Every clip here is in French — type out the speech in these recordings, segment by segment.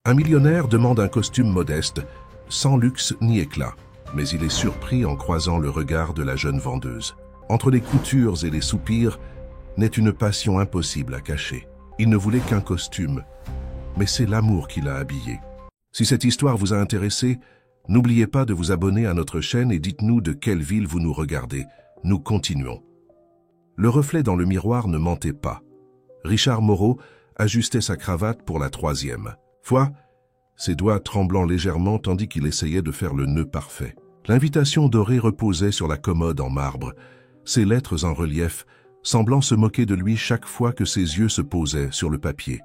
Un millionnaire demande un costume modeste, sans luxe ni éclat, mais il est surpris en croisant le regard de la jeune vendeuse. Entre les coutures et les soupirs, naît une passion impossible à cacher. Il ne voulait qu'un costume, mais c'est l'amour qui l'a habillé. Si cette histoire vous a intéressé, n'oubliez pas de vous abonner à notre chaîne et dites-nous de quelle ville vous nous regardez. Nous continuons. Le reflet dans le miroir ne mentait pas. Richard Moreau ajustait sa cravate pour la 3e fois, ses doigts tremblant légèrement tandis qu'il essayait de faire le nœud parfait. L'invitation dorée reposait sur la commode en marbre, ses lettres en relief, semblant se moquer de lui chaque fois que ses yeux se posaient sur le papier.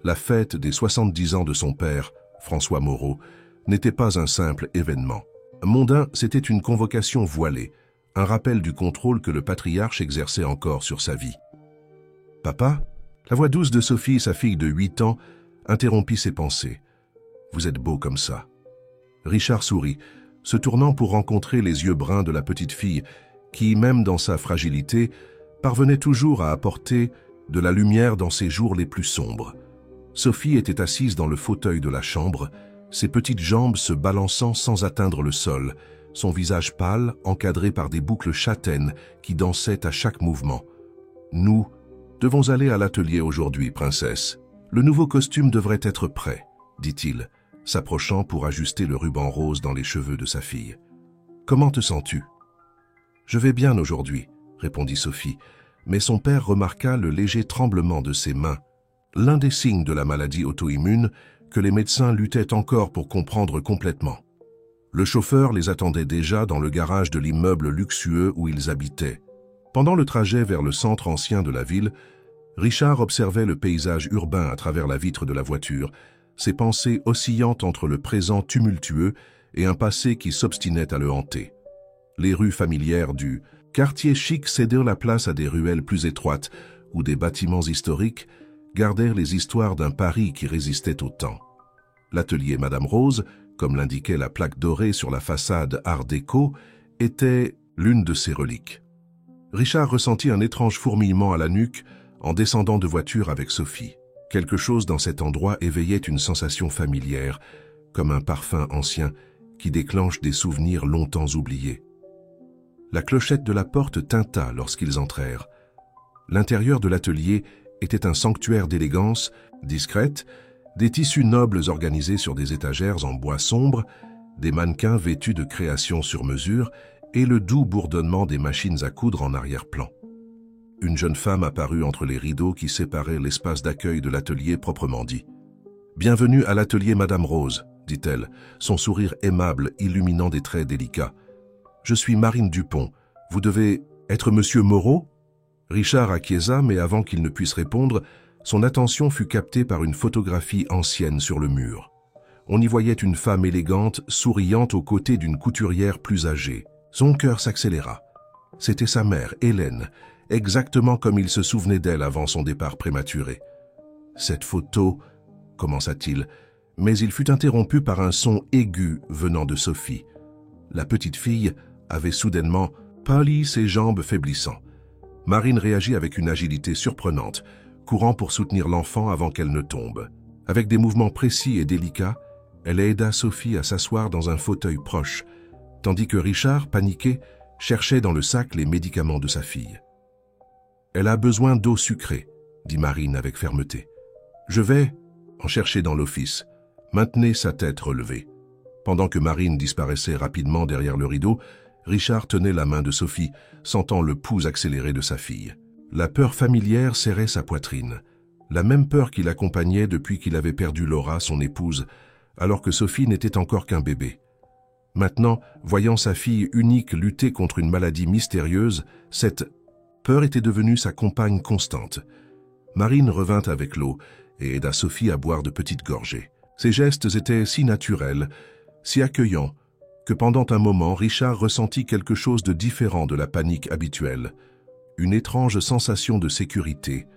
La fête des 70 ans de son père, François Moreau, n'était pas un simple événement. Mondain, c'était une convocation voilée, un rappel du contrôle que le patriarche exerçait encore sur sa vie. « Papa ?» La voix douce de Sophie, sa fille de 8 ans, interrompit ses pensées. « Vous êtes beau comme ça. » Richard sourit, se tournant pour rencontrer les yeux bruns de la petite fille, qui, même dans sa fragilité, parvenait toujours à apporter de la lumière dans ses jours les plus sombres. Sophie était assise dans le fauteuil de la chambre, ses petites jambes se balançant sans atteindre le sol, son visage pâle encadré par des boucles châtaines qui dansaient à chaque mouvement. « Nous devons aller à l'atelier aujourd'hui, princesse. Le nouveau costume devrait être prêt, » dit-il, s'approchant pour ajuster le ruban rose dans les cheveux de sa fille. « Comment te sens-tu »« Je vais bien aujourd'hui, » répondit Sophie, mais son père remarqua le léger tremblement de ses mains, l'un des signes de la maladie auto-immune que les médecins luttaient encore pour comprendre complètement. Le chauffeur les attendait déjà dans le garage de l'immeuble luxueux où ils habitaient. Pendant le trajet vers le centre ancien de la ville, Richard observait le paysage urbain à travers la vitre de la voiture, ses pensées oscillant entre le présent tumultueux et un passé qui s'obstinait à le hanter. Les rues familières du quartier chic cédèrent la place à des ruelles plus étroites où des bâtiments historiques gardèrent les histoires d'un Paris qui résistait au temps. L'atelier Madame Rose, comme l'indiquait la plaque dorée sur la façade Art déco, était l'une de ces reliques. Richard ressentit un étrange fourmillement à la nuque en descendant de voiture avec Sophie. Quelque chose dans cet endroit éveillait une sensation familière, comme un parfum ancien qui déclenche des souvenirs longtemps oubliés. La clochette de la porte tinta lorsqu'ils entrèrent. L'intérieur de l'atelier était un sanctuaire d'élégance, discrète, des tissus nobles organisés sur des étagères en bois sombre, des mannequins vêtus de créations sur mesure et le doux bourdonnement des machines à coudre en arrière-plan. Une jeune femme apparut entre les rideaux qui séparaient l'espace d'accueil de l'atelier proprement dit. « Bienvenue à l'atelier Madame Rose, » dit-elle, son sourire aimable illuminant des traits délicats. « Je suis Marine Dupont. Vous devez être Monsieur Moreau ?» Richard acquiesça, mais avant qu'il ne puisse répondre, son attention fut captée par une photographie ancienne sur le mur. On y voyait une femme élégante, souriante aux côtés d'une couturière plus âgée. Son cœur s'accéléra. C'était sa mère, Hélène, exactement comme il se souvenait d'elle avant son départ prématuré. « Cette photo, » commença-t-il, mais il fut interrompu par un son aigu venant de Sophie. La petite fille avait soudainement pâli, ses jambes faiblissant. Marine réagit avec une agilité surprenante, courant pour soutenir l'enfant avant qu'elle ne tombe. Avec des mouvements précis et délicats, elle aida Sophie à s'asseoir dans un fauteuil proche, tandis que Richard, paniqué, cherchait dans le sac les médicaments de sa fille. « Elle a besoin d'eau sucrée, » dit Marine avec fermeté. « Je vais en chercher dans l'office. Maintenez sa tête relevée. » Pendant que Marine disparaissait rapidement derrière le rideau, Richard tenait la main de Sophie, sentant le pouls accéléré de sa fille. La peur familière serrait sa poitrine, la même peur qui l'accompagnait depuis qu'il avait perdu Laura, son épouse, alors que Sophie n'était encore qu'un bébé. Maintenant, voyant sa fille unique lutter contre une maladie mystérieuse, cette peur était devenue sa compagne constante. Marine revint avec l'eau et aida Sophie à boire de petites gorgées. Ses gestes étaient si naturels, si accueillants, que pendant un moment, Richard ressentit quelque chose de différent de la panique habituelle, une étrange sensation de sécurité,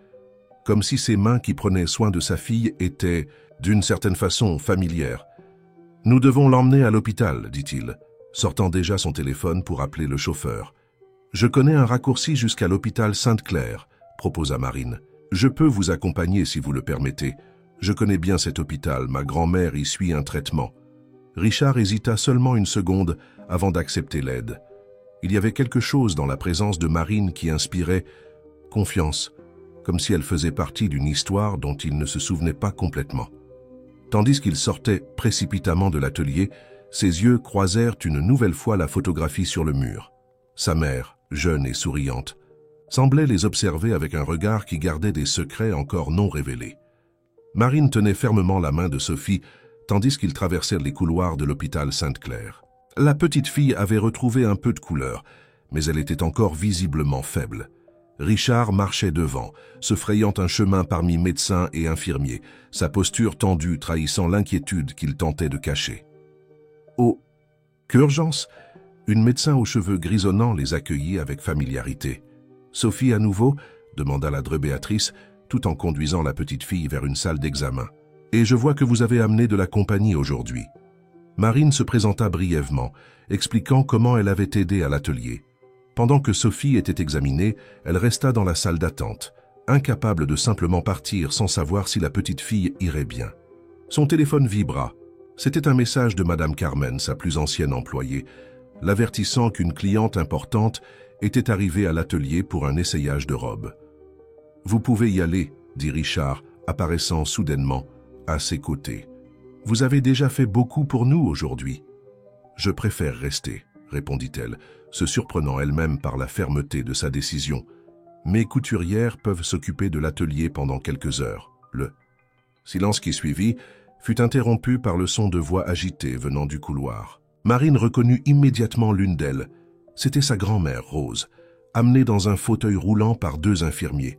comme si ses mains qui prenaient soin de sa fille étaient, d'une certaine façon, familières. « Nous devons l'emmener à l'hôpital, » dit-il, sortant déjà son téléphone pour appeler le chauffeur. « Je connais un raccourci jusqu'à l'hôpital Sainte-Claire, » proposa Marine. « Je peux vous accompagner si vous le permettez. Je connais bien cet hôpital, ma grand-mère y suit un traitement. Richard hésita seulement une seconde avant d'accepter l'aide. Il y avait quelque chose dans la présence de Marine qui inspirait confiance, comme si elle faisait partie d'une histoire dont il ne se souvenait pas complètement. Tandis qu'il sortait précipitamment de l'atelier, ses yeux croisèrent une nouvelle fois la photographie sur le mur. Sa mère, jeune et souriante, semblait les observer avec un regard qui gardait des secrets encore non révélés. Marine tenait fermement la main de Sophie, tandis qu'ils traversèrent les couloirs de l'hôpital Sainte-Claire. La petite fille avait retrouvé un peu de couleur, mais elle était encore visiblement faible. Richard marchait devant, se frayant un chemin parmi médecins et infirmiers, sa posture tendue trahissant l'inquiétude qu'il tentait de cacher. « Oh, qu'urgence !» Une médecin aux cheveux grisonnants les accueillit avec familiarité. « Sophie à nouveau ?» demanda la dreux Béatrice, tout en conduisant la petite fille vers une salle d'examen. « Et je vois que vous avez amené de la compagnie aujourd'hui. » Marine se présenta brièvement, expliquant comment elle avait aidé à l'atelier. Pendant que Sophie était examinée, elle resta dans la salle d'attente, incapable de simplement partir sans savoir si la petite fille irait bien. Son téléphone vibra. C'était un message de Madame Carmen, sa plus ancienne employée, l'avertissant qu'une cliente importante était arrivée à l'atelier pour un essayage de robe. « Vous pouvez y aller, » dit Richard, apparaissant soudainement à ses côtés. « Vous avez déjà fait beaucoup pour nous aujourd'hui. »« Je préfère rester, » répondit-elle, se surprenant elle-même par la fermeté de sa décision. « Mes couturières peuvent s'occuper de l'atelier pendant quelques heures. » Le silence qui suivit fut interrompu par le son de voix agitées venant du couloir. Marine reconnut immédiatement l'une d'elles. C'était sa grand-mère, Rose, amenée dans un fauteuil roulant par deux infirmiers.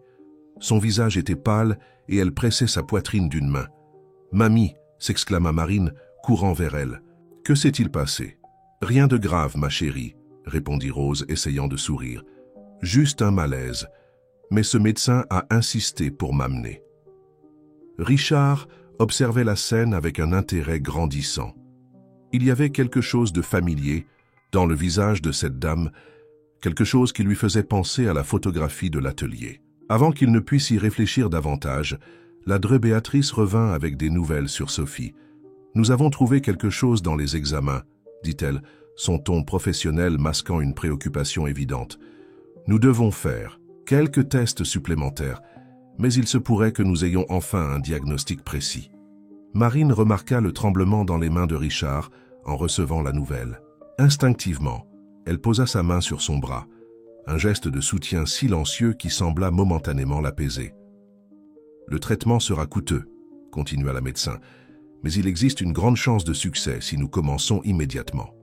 Son visage était pâle et elle pressait sa poitrine d'une main. « Mamie !» s'exclama Marine, courant vers elle. « Que s'est-il passé ?»« Rien de grave, ma chérie, » répondit Rose, essayant de sourire. « Juste un malaise. Mais ce médecin a insisté pour m'amener. » Richard observait la scène avec un intérêt grandissant. Il y avait quelque chose de familier dans le visage de cette dame, quelque chose qui lui faisait penser à la photographie de l'atelier. Avant qu'il ne puisse y réfléchir davantage, la dreux Béatrice revint avec des nouvelles sur Sophie. « Nous avons trouvé quelque chose dans les examens, » dit-elle, son ton professionnel masquant une préoccupation évidente. « Nous devons faire quelques tests supplémentaires, mais il se pourrait que nous ayons enfin un diagnostic précis. » Marine remarqua le tremblement dans les mains de Richard en recevant la nouvelle. Instinctivement, elle posa sa main sur son bras, un geste de soutien silencieux qui sembla momentanément l'apaiser. « Le traitement sera coûteux, » continua la médecin, « mais il existe une grande chance de succès si nous commençons immédiatement. »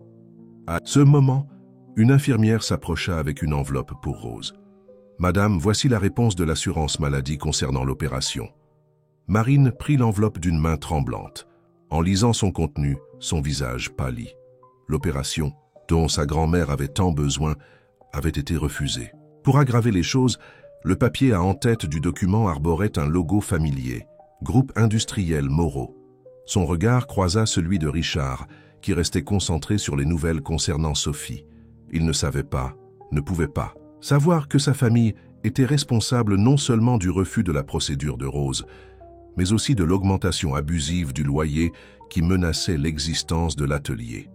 À ce moment, une infirmière s'approcha avec une enveloppe pour Rose. « Madame, voici la réponse de l'assurance maladie concernant l'opération. » Marine prit l'enveloppe d'une main tremblante. En lisant son contenu, son visage pâlit. L'opération, dont sa grand-mère avait tant besoin, avait été refusée. Pour aggraver les choses, le papier à en-tête du document arborait un logo familier, Groupe industriel Moreau. Son regard croisa celui de Richard, qui restait concentré sur les nouvelles concernant Sophie. Il ne savait pas, ne pouvait pas, savoir que sa famille était responsable non seulement du refus de la procédure de Rose, mais aussi de l'augmentation abusive du loyer qui menaçait l'existence de l'atelier.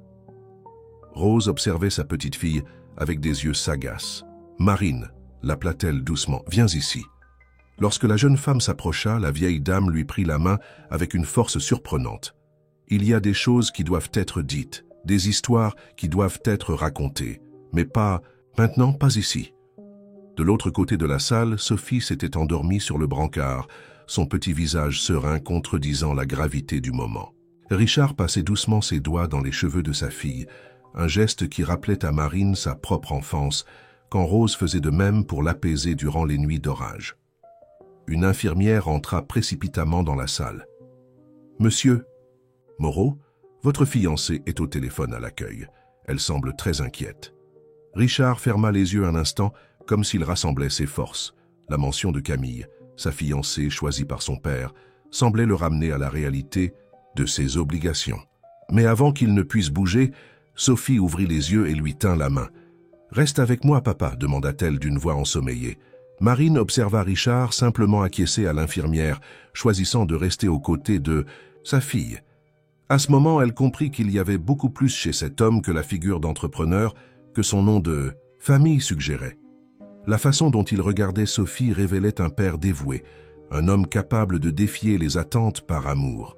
Rose observait sa petite fille avec des yeux sagaces. « Marine », l'appela-t-elle doucement, « viens ici. » Lorsque la jeune femme s'approcha, la vieille dame lui prit la main avec une force surprenante. « Il y a des choses qui doivent être dites, des histoires qui doivent être racontées, mais pas maintenant, pas ici. » De l'autre côté de la salle, Sophie s'était endormie sur le brancard, son petit visage serein contredisant la gravité du moment. Richard passait doucement ses doigts dans les cheveux de sa fille, un geste qui rappelait à Marine sa propre enfance, quand Rose faisait de même pour l'apaiser durant les nuits d'orage. Une infirmière entra précipitamment dans la salle. « Monsieur Moreau, votre fiancée est au téléphone à l'accueil. Elle semble très inquiète. » Richard ferma les yeux un instant, comme s'il rassemblait ses forces. La mention de Camille, sa fiancée choisie par son père, semblait le ramener à la réalité de ses obligations. Mais avant qu'il ne puisse bouger, Sophie ouvrit les yeux et lui tint la main. « Reste avec moi, papa » demanda-t-elle d'une voix ensommeillée. Marine observa Richard simplement acquiescer à l'infirmière, choisissant de rester aux côtés de sa fille. À ce moment, elle comprit qu'il y avait beaucoup plus chez cet homme que la figure d'entrepreneur que son nom de famille suggérait. La façon dont il regardait Sophie révélait un père dévoué, un homme capable de défier les attentes par amour.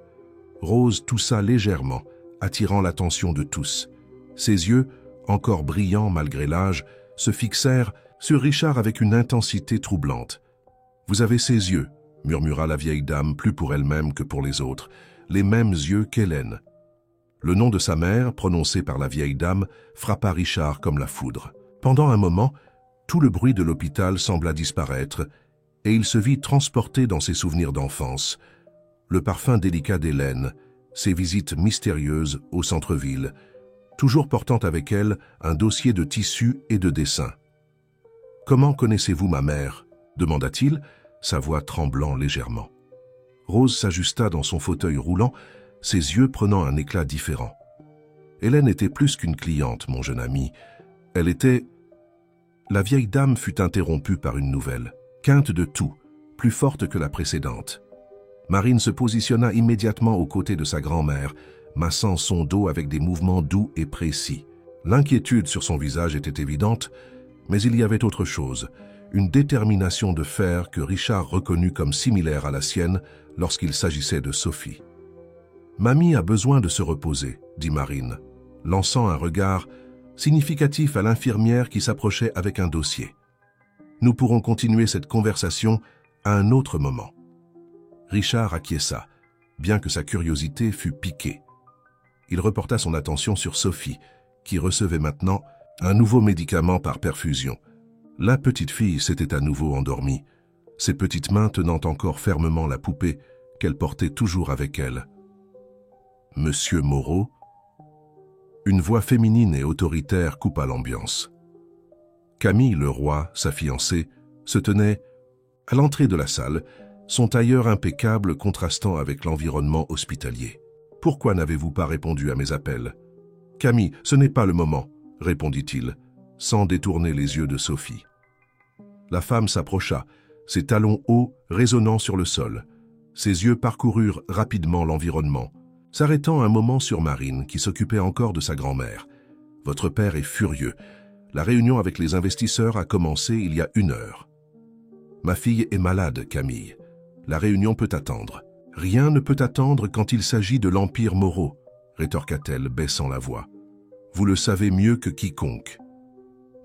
Rose toussa légèrement, attirant l'attention de tous. Ses yeux, encore brillants malgré l'âge, se fixèrent sur Richard avec une intensité troublante. « Vous avez ses yeux », murmura la vieille dame, plus pour elle-même que pour les autres, les mêmes yeux qu'Hélène. Le nom de sa mère, prononcé par la vieille dame, frappa Richard comme la foudre. Pendant un moment, tout le bruit de l'hôpital sembla disparaître, et il se vit transporté dans ses souvenirs d'enfance. Le parfum délicat d'Hélène, ses visites mystérieuses au centre-ville, toujours portant avec elle un dossier de tissus et de dessins. « Comment connaissez-vous ma mère ?» demanda-t-il, sa voix tremblant légèrement. Rose s'ajusta dans son fauteuil roulant, ses yeux prenant un éclat différent. Hélène était plus qu'une cliente, mon jeune ami. Elle était... La vieille dame fut interrompue par une nouvelle, quinte de tout, plus forte que la précédente. Marine se positionna immédiatement aux côtés de sa grand-mère, massant son dos avec des mouvements doux et précis. L'inquiétude sur son visage était évidente, mais il y avait autre chose, une détermination de fer que Richard reconnut comme similaire à la sienne lorsqu'il s'agissait de Sophie. « Mamie a besoin de se reposer », dit Marine, lançant un regard significatif à l'infirmière qui s'approchait avec un dossier. « Nous pourrons continuer cette conversation à un autre moment. » Richard acquiesça, bien que sa curiosité fût piquée. Il reporta son attention sur Sophie, qui recevait maintenant un nouveau médicament par perfusion. La petite fille s'était à nouveau endormie, ses petites mains tenant encore fermement la poupée qu'elle portait toujours avec elle. « Monsieur Moreau ?» Une voix féminine et autoritaire coupa l'ambiance. Camille Leroy, sa fiancée, se tenait à l'entrée de la salle, son tailleur impeccable contrastant avec l'environnement hospitalier. « Pourquoi n'avez-vous pas répondu à mes appels ?»« Camille, ce n'est pas le moment, » répondit-il, sans détourner les yeux de Sophie. La femme s'approcha, ses talons hauts résonnant sur le sol. Ses yeux parcoururent rapidement l'environnement, s'arrêtant un moment sur Marine, qui s'occupait encore de sa grand-mère. « Votre père est furieux. La réunion avec les investisseurs a commencé il y a 1 heure. »« Ma fille est malade, Camille. La réunion peut attendre. »« Rien ne peut attendre quand il s'agit de l'Empire Moreau, » rétorqua-t-elle, baissant la voix. « Vous le savez mieux que quiconque. »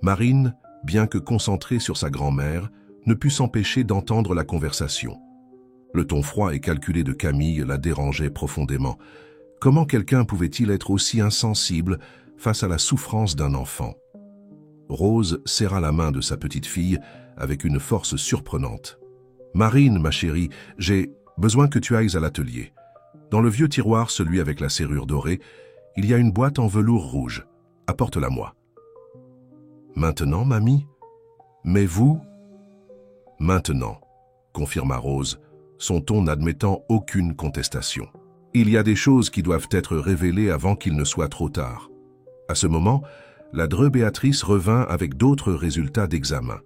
Marine, bien que concentrée sur sa grand-mère, ne put s'empêcher d'entendre la conversation. Le ton froid et calculé de Camille la dérangeait profondément. Comment quelqu'un pouvait-il être aussi insensible face à la souffrance d'un enfant? Rose serra la main de sa petite fille avec une force surprenante. « Marine, ma chérie, j'ai besoin que tu ailles à l'atelier. Dans le vieux tiroir, celui avec la serrure dorée, il y a une boîte en velours rouge. Apporte-la-moi. »« Maintenant, mamie ? Mais vous ?»« Maintenant, » confirma Rose, son ton n'admettant aucune contestation. « Il y a des choses qui doivent être révélées avant qu'il ne soit trop tard. » À ce moment, la dreux Béatrice revint avec d'autres résultats d'examen.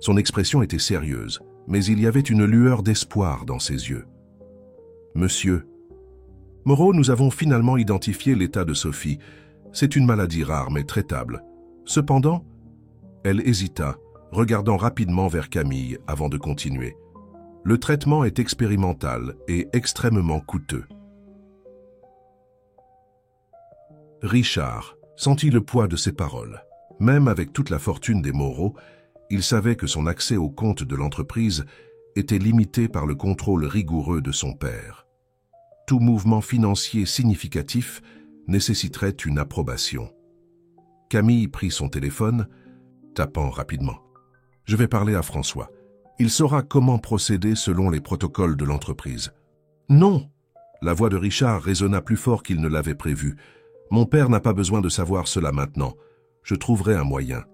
Son expression était sérieuse, mais il y avait une lueur d'espoir dans ses yeux. « Monsieur, Moreau, nous avons finalement identifié l'état de Sophie. C'est une maladie rare mais traitable. Cependant, elle hésita, regardant rapidement vers Camille avant de continuer. Le traitement est expérimental et extrêmement coûteux. » Richard sentit le poids de ces paroles. Même avec toute la fortune des Moreau, il savait que son accès aux comptes de l'entreprise était limité par le contrôle rigoureux de son père. Tout mouvement financier significatif nécessiterait une approbation. Camille prit son téléphone, tapant rapidement. « Je vais parler à François. Il saura comment procéder selon les protocoles de l'entreprise. »« Non !» La voix de Richard résonna plus fort qu'il ne l'avait prévu. « Mon père n'a pas besoin de savoir cela maintenant. Je trouverai un moyen. »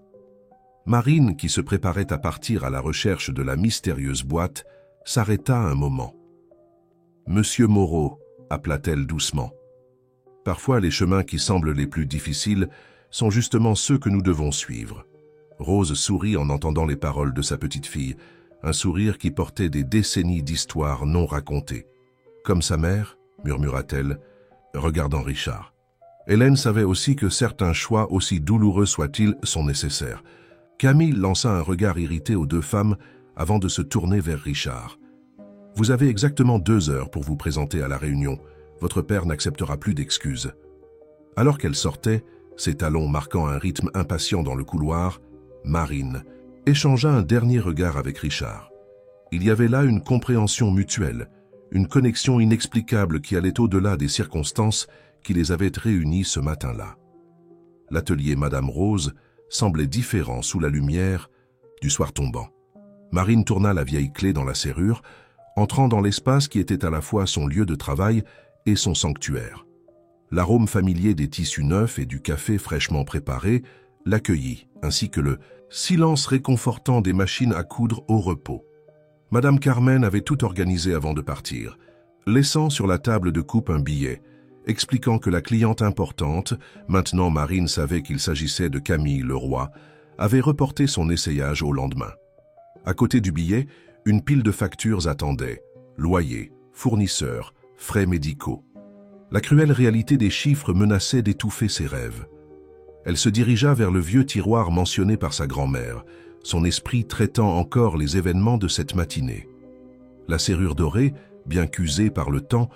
Marine, qui se préparait à partir à la recherche de la mystérieuse boîte, s'arrêta un moment. « Monsieur Moreau », appela-t-elle doucement. Parfois, les chemins qui semblent les plus difficiles sont justement ceux que nous devons suivre. Rose sourit en entendant les paroles de sa petite-fille, un sourire qui portait des décennies d'histoires non racontées. « Comme sa mère ?» murmura-t-elle, regardant Richard. Hélène savait aussi que certains choix, aussi douloureux soient-ils, sont nécessaires. Camille lança un regard irrité aux deux femmes avant de se tourner vers Richard. « Vous avez exactement 2 heures pour vous présenter à la réunion. Votre père n'acceptera plus d'excuses. » Alors qu'elle sortait, ses talons marquant un rythme impatient dans le couloir, Marine échangea un dernier regard avec Richard. Il y avait là une compréhension mutuelle, une connexion inexplicable qui allait au-delà des circonstances qui les avaient réunis ce matin-là. L'atelier Madame Rose semblait différent sous la lumière du soir tombant. Marine tourna la vieille clé dans la serrure, entrant dans l'espace qui était à la fois son lieu de travail et son sanctuaire. L'arôme familier des tissus neufs et du café fraîchement préparé l'accueillit, ainsi que le silence réconfortant des machines à coudre au repos. Madame Carmen avait tout organisé avant de partir, laissant sur la table de coupe un billet, expliquant que la cliente importante, maintenant Marine savait qu'il s'agissait de Camille Leroy, avait reporté son essayage au lendemain. À côté du billet, une pile de factures attendait, loyer, fournisseurs, frais médicaux. La cruelle réalité des chiffres menaçait d'étouffer ses rêves. Elle se dirigea vers le vieux tiroir mentionné par sa grand-mère, son esprit traitant encore les événements de cette matinée. La serrure dorée, bien qu'usée par le temps,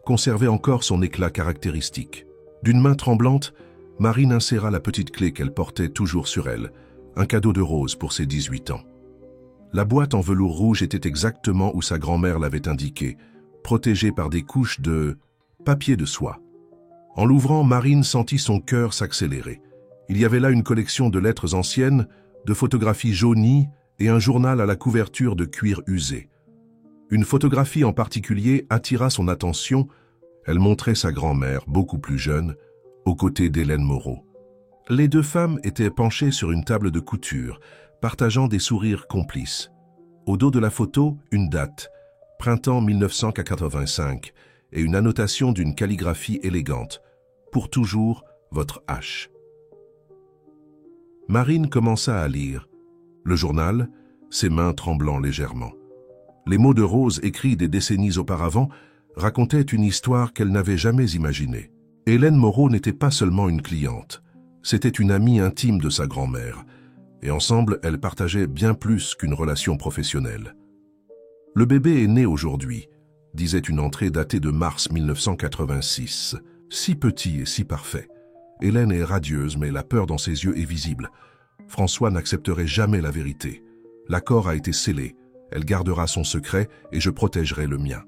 conservait encore son éclat caractéristique. D'une main tremblante, Marine inséra la petite clé qu'elle portait toujours sur elle, un cadeau de Rose pour ses 18 ans. La boîte en velours rouge était exactement où sa grand-mère l'avait indiqué, protégée par des couches de papier de soie. En l'ouvrant, Marine sentit son cœur s'accélérer. Il y avait là une collection de lettres anciennes, de photographies jaunies et un journal à la couverture de cuir usé. Une photographie en particulier attira son attention. Elle montrait sa grand-mère, beaucoup plus jeune, aux côtés d'Hélène Moreau. Les deux femmes étaient penchées sur une table de couture, partageant des sourires complices. Au dos de la photo, une date, printemps 1985, et une annotation d'une calligraphie élégante. Pour toujours, votre H. Marine commença à lire. Le journal, ses mains tremblant légèrement. Les mots de Rose écrits des décennies auparavant racontaient une histoire qu'elle n'avait jamais imaginée. Hélène Moreau n'était pas seulement une cliente, c'était une amie intime de sa grand-mère, et ensemble, elles partageaient bien plus qu'une relation professionnelle. « Le bébé est né aujourd'hui », disait une entrée datée de mars 1986. « Si petit et si parfait. Hélène est radieuse, mais la peur dans ses yeux est visible. François n'accepterait jamais la vérité. L'accord a été scellé. Elle gardera son secret et je protégerai le mien. »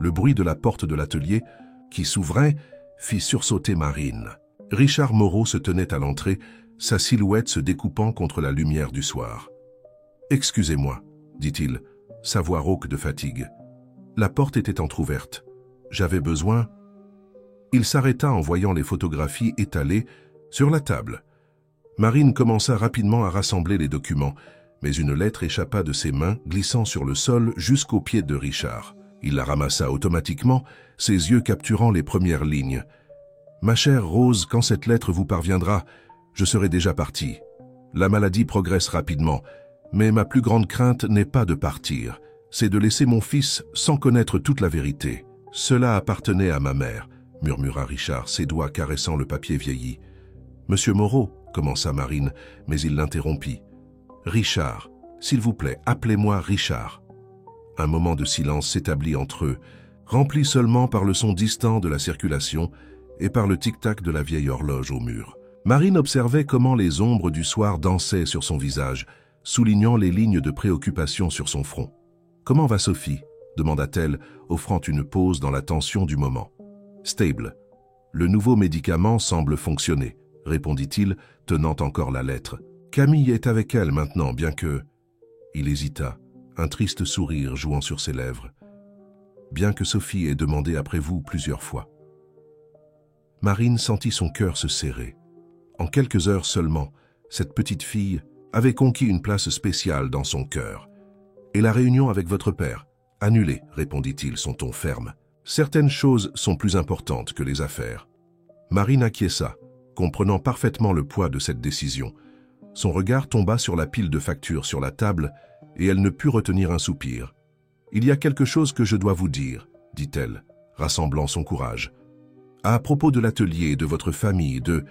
Le bruit de la porte de l'atelier, qui s'ouvrait, fit sursauter Marine. Richard Moreau se tenait à l'entrée, sa silhouette se découpant contre la lumière du soir. « Excusez-moi, » dit-il, sa voix rauque de fatigue. La porte était entr'ouverte. J'avais besoin... Il s'arrêta en voyant les photographies étalées sur la table. Marine commença rapidement à rassembler les documents, mais une lettre échappa de ses mains, glissant sur le sol jusqu'aux pieds de Richard. Il la ramassa automatiquement, ses yeux capturant les premières lignes. « Ma chère Rose, quand cette lettre vous parviendra, je serai déjà parti. La maladie progresse rapidement, mais ma plus grande crainte n'est pas de partir, c'est de laisser mon fils sans connaître toute la vérité. Cela appartenait à ma mère, » murmura Richard, ses doigts caressant le papier vieilli. « Monsieur Moreau, » commença Marine, mais il l'interrompit. « Richard, s'il vous plaît, appelez-moi Richard. » Un moment de silence s'établit entre eux, rempli seulement par le son distant de la circulation et par le tic-tac de la vieille horloge au mur. Marine observait comment les ombres du soir dansaient sur son visage, soulignant les lignes de préoccupation sur son front. « Comment va Sophie ?» demanda-t-elle, offrant une pause dans la tension du moment. « Stable. Le nouveau médicament semble fonctionner, » répondit-il, tenant encore la lettre. « Camille est avec elle maintenant, bien que... » Il hésita, un triste sourire jouant sur ses lèvres. « Bien que Sophie ait demandé après vous plusieurs fois. » Marine sentit son cœur se serrer. En quelques heures seulement, cette petite fille avait conquis une place spéciale dans son cœur. « Et la réunion avec votre père ?»« Annulée, » répondit-il, son ton ferme. « Certaines choses sont plus importantes que les affaires. » Marine acquiesça, comprenant parfaitement le poids de cette décision. Son regard tomba sur la pile de factures sur la table et elle ne put retenir un soupir. « Il y a quelque chose que je dois vous dire, » dit-elle, rassemblant son courage. « À propos de l'atelier et de votre famille, de... »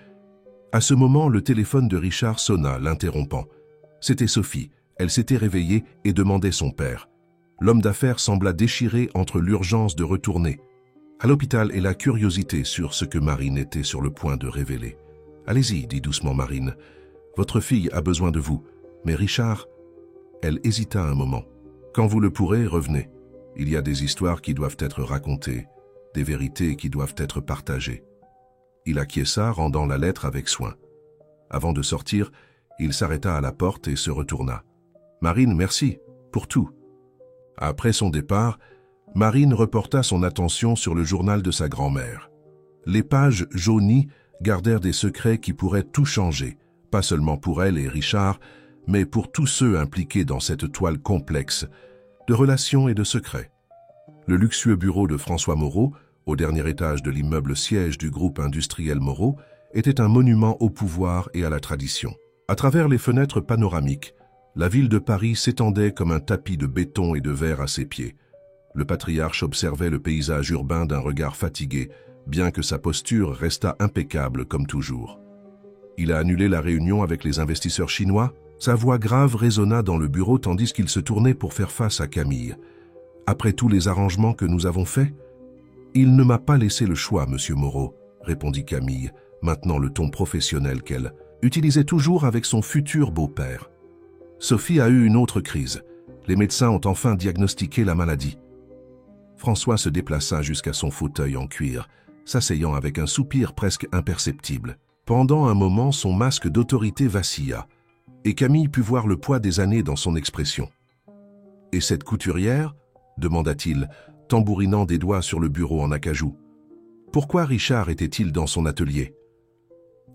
À ce moment, le téléphone de Richard sonna, l'interrompant. C'était Sophie. Elle s'était réveillée et demandait son père. L'homme d'affaires sembla déchiré entre l'urgence de retourner à l'hôpital et la curiosité sur ce que Marine était sur le point de révéler. « Allez-y, dit doucement Marine. Votre fille a besoin de vous. Mais Richard... » Elle hésita un moment. « Quand vous le pourrez, revenez. Il y a des histoires qui doivent être racontées, des vérités qui doivent être partagées. » Il acquiesça, rendant la lettre avec soin. Avant de sortir, il s'arrêta à la porte et se retourna. « Marine, merci, pour tout. » Après son départ, Marine reporta son attention sur le journal de sa grand-mère. Les pages jaunies gardèrent des secrets qui pourraient tout changer, pas seulement pour elle et Richard, mais pour tous ceux impliqués dans cette toile complexe de relations et de secrets. Le luxueux bureau de François Moreau, au dernier étage de l'immeuble siège du groupe industriel Moreau, était un monument au pouvoir et à la tradition. À travers les fenêtres panoramiques, la ville de Paris s'étendait comme un tapis de béton et de verre à ses pieds. Le patriarche observait le paysage urbain d'un regard fatigué, bien que sa posture restât impeccable comme toujours. Il a annulé la réunion avec les investisseurs chinois. Sa voix grave résonna dans le bureau tandis qu'il se tournait pour faire face à Camille. « Après tous les arrangements que nous avons faits ?»« Il ne m'a pas laissé le choix, monsieur Moreau, » répondit Camille, maintenant le ton professionnel qu'elle utilisait toujours avec son futur beau-père. Sophie a eu une autre crise. Les médecins ont enfin diagnostiqué la maladie. François se déplaça jusqu'à son fauteuil en cuir, s'asseyant avec un soupir presque imperceptible. Pendant un moment, son masque d'autorité vacilla, et Camille put voir le poids des années dans son expression. « Et cette couturière ?» demanda-t-il, tambourinant des doigts sur le bureau en acajou. « Pourquoi Richard était-il dans son atelier ?»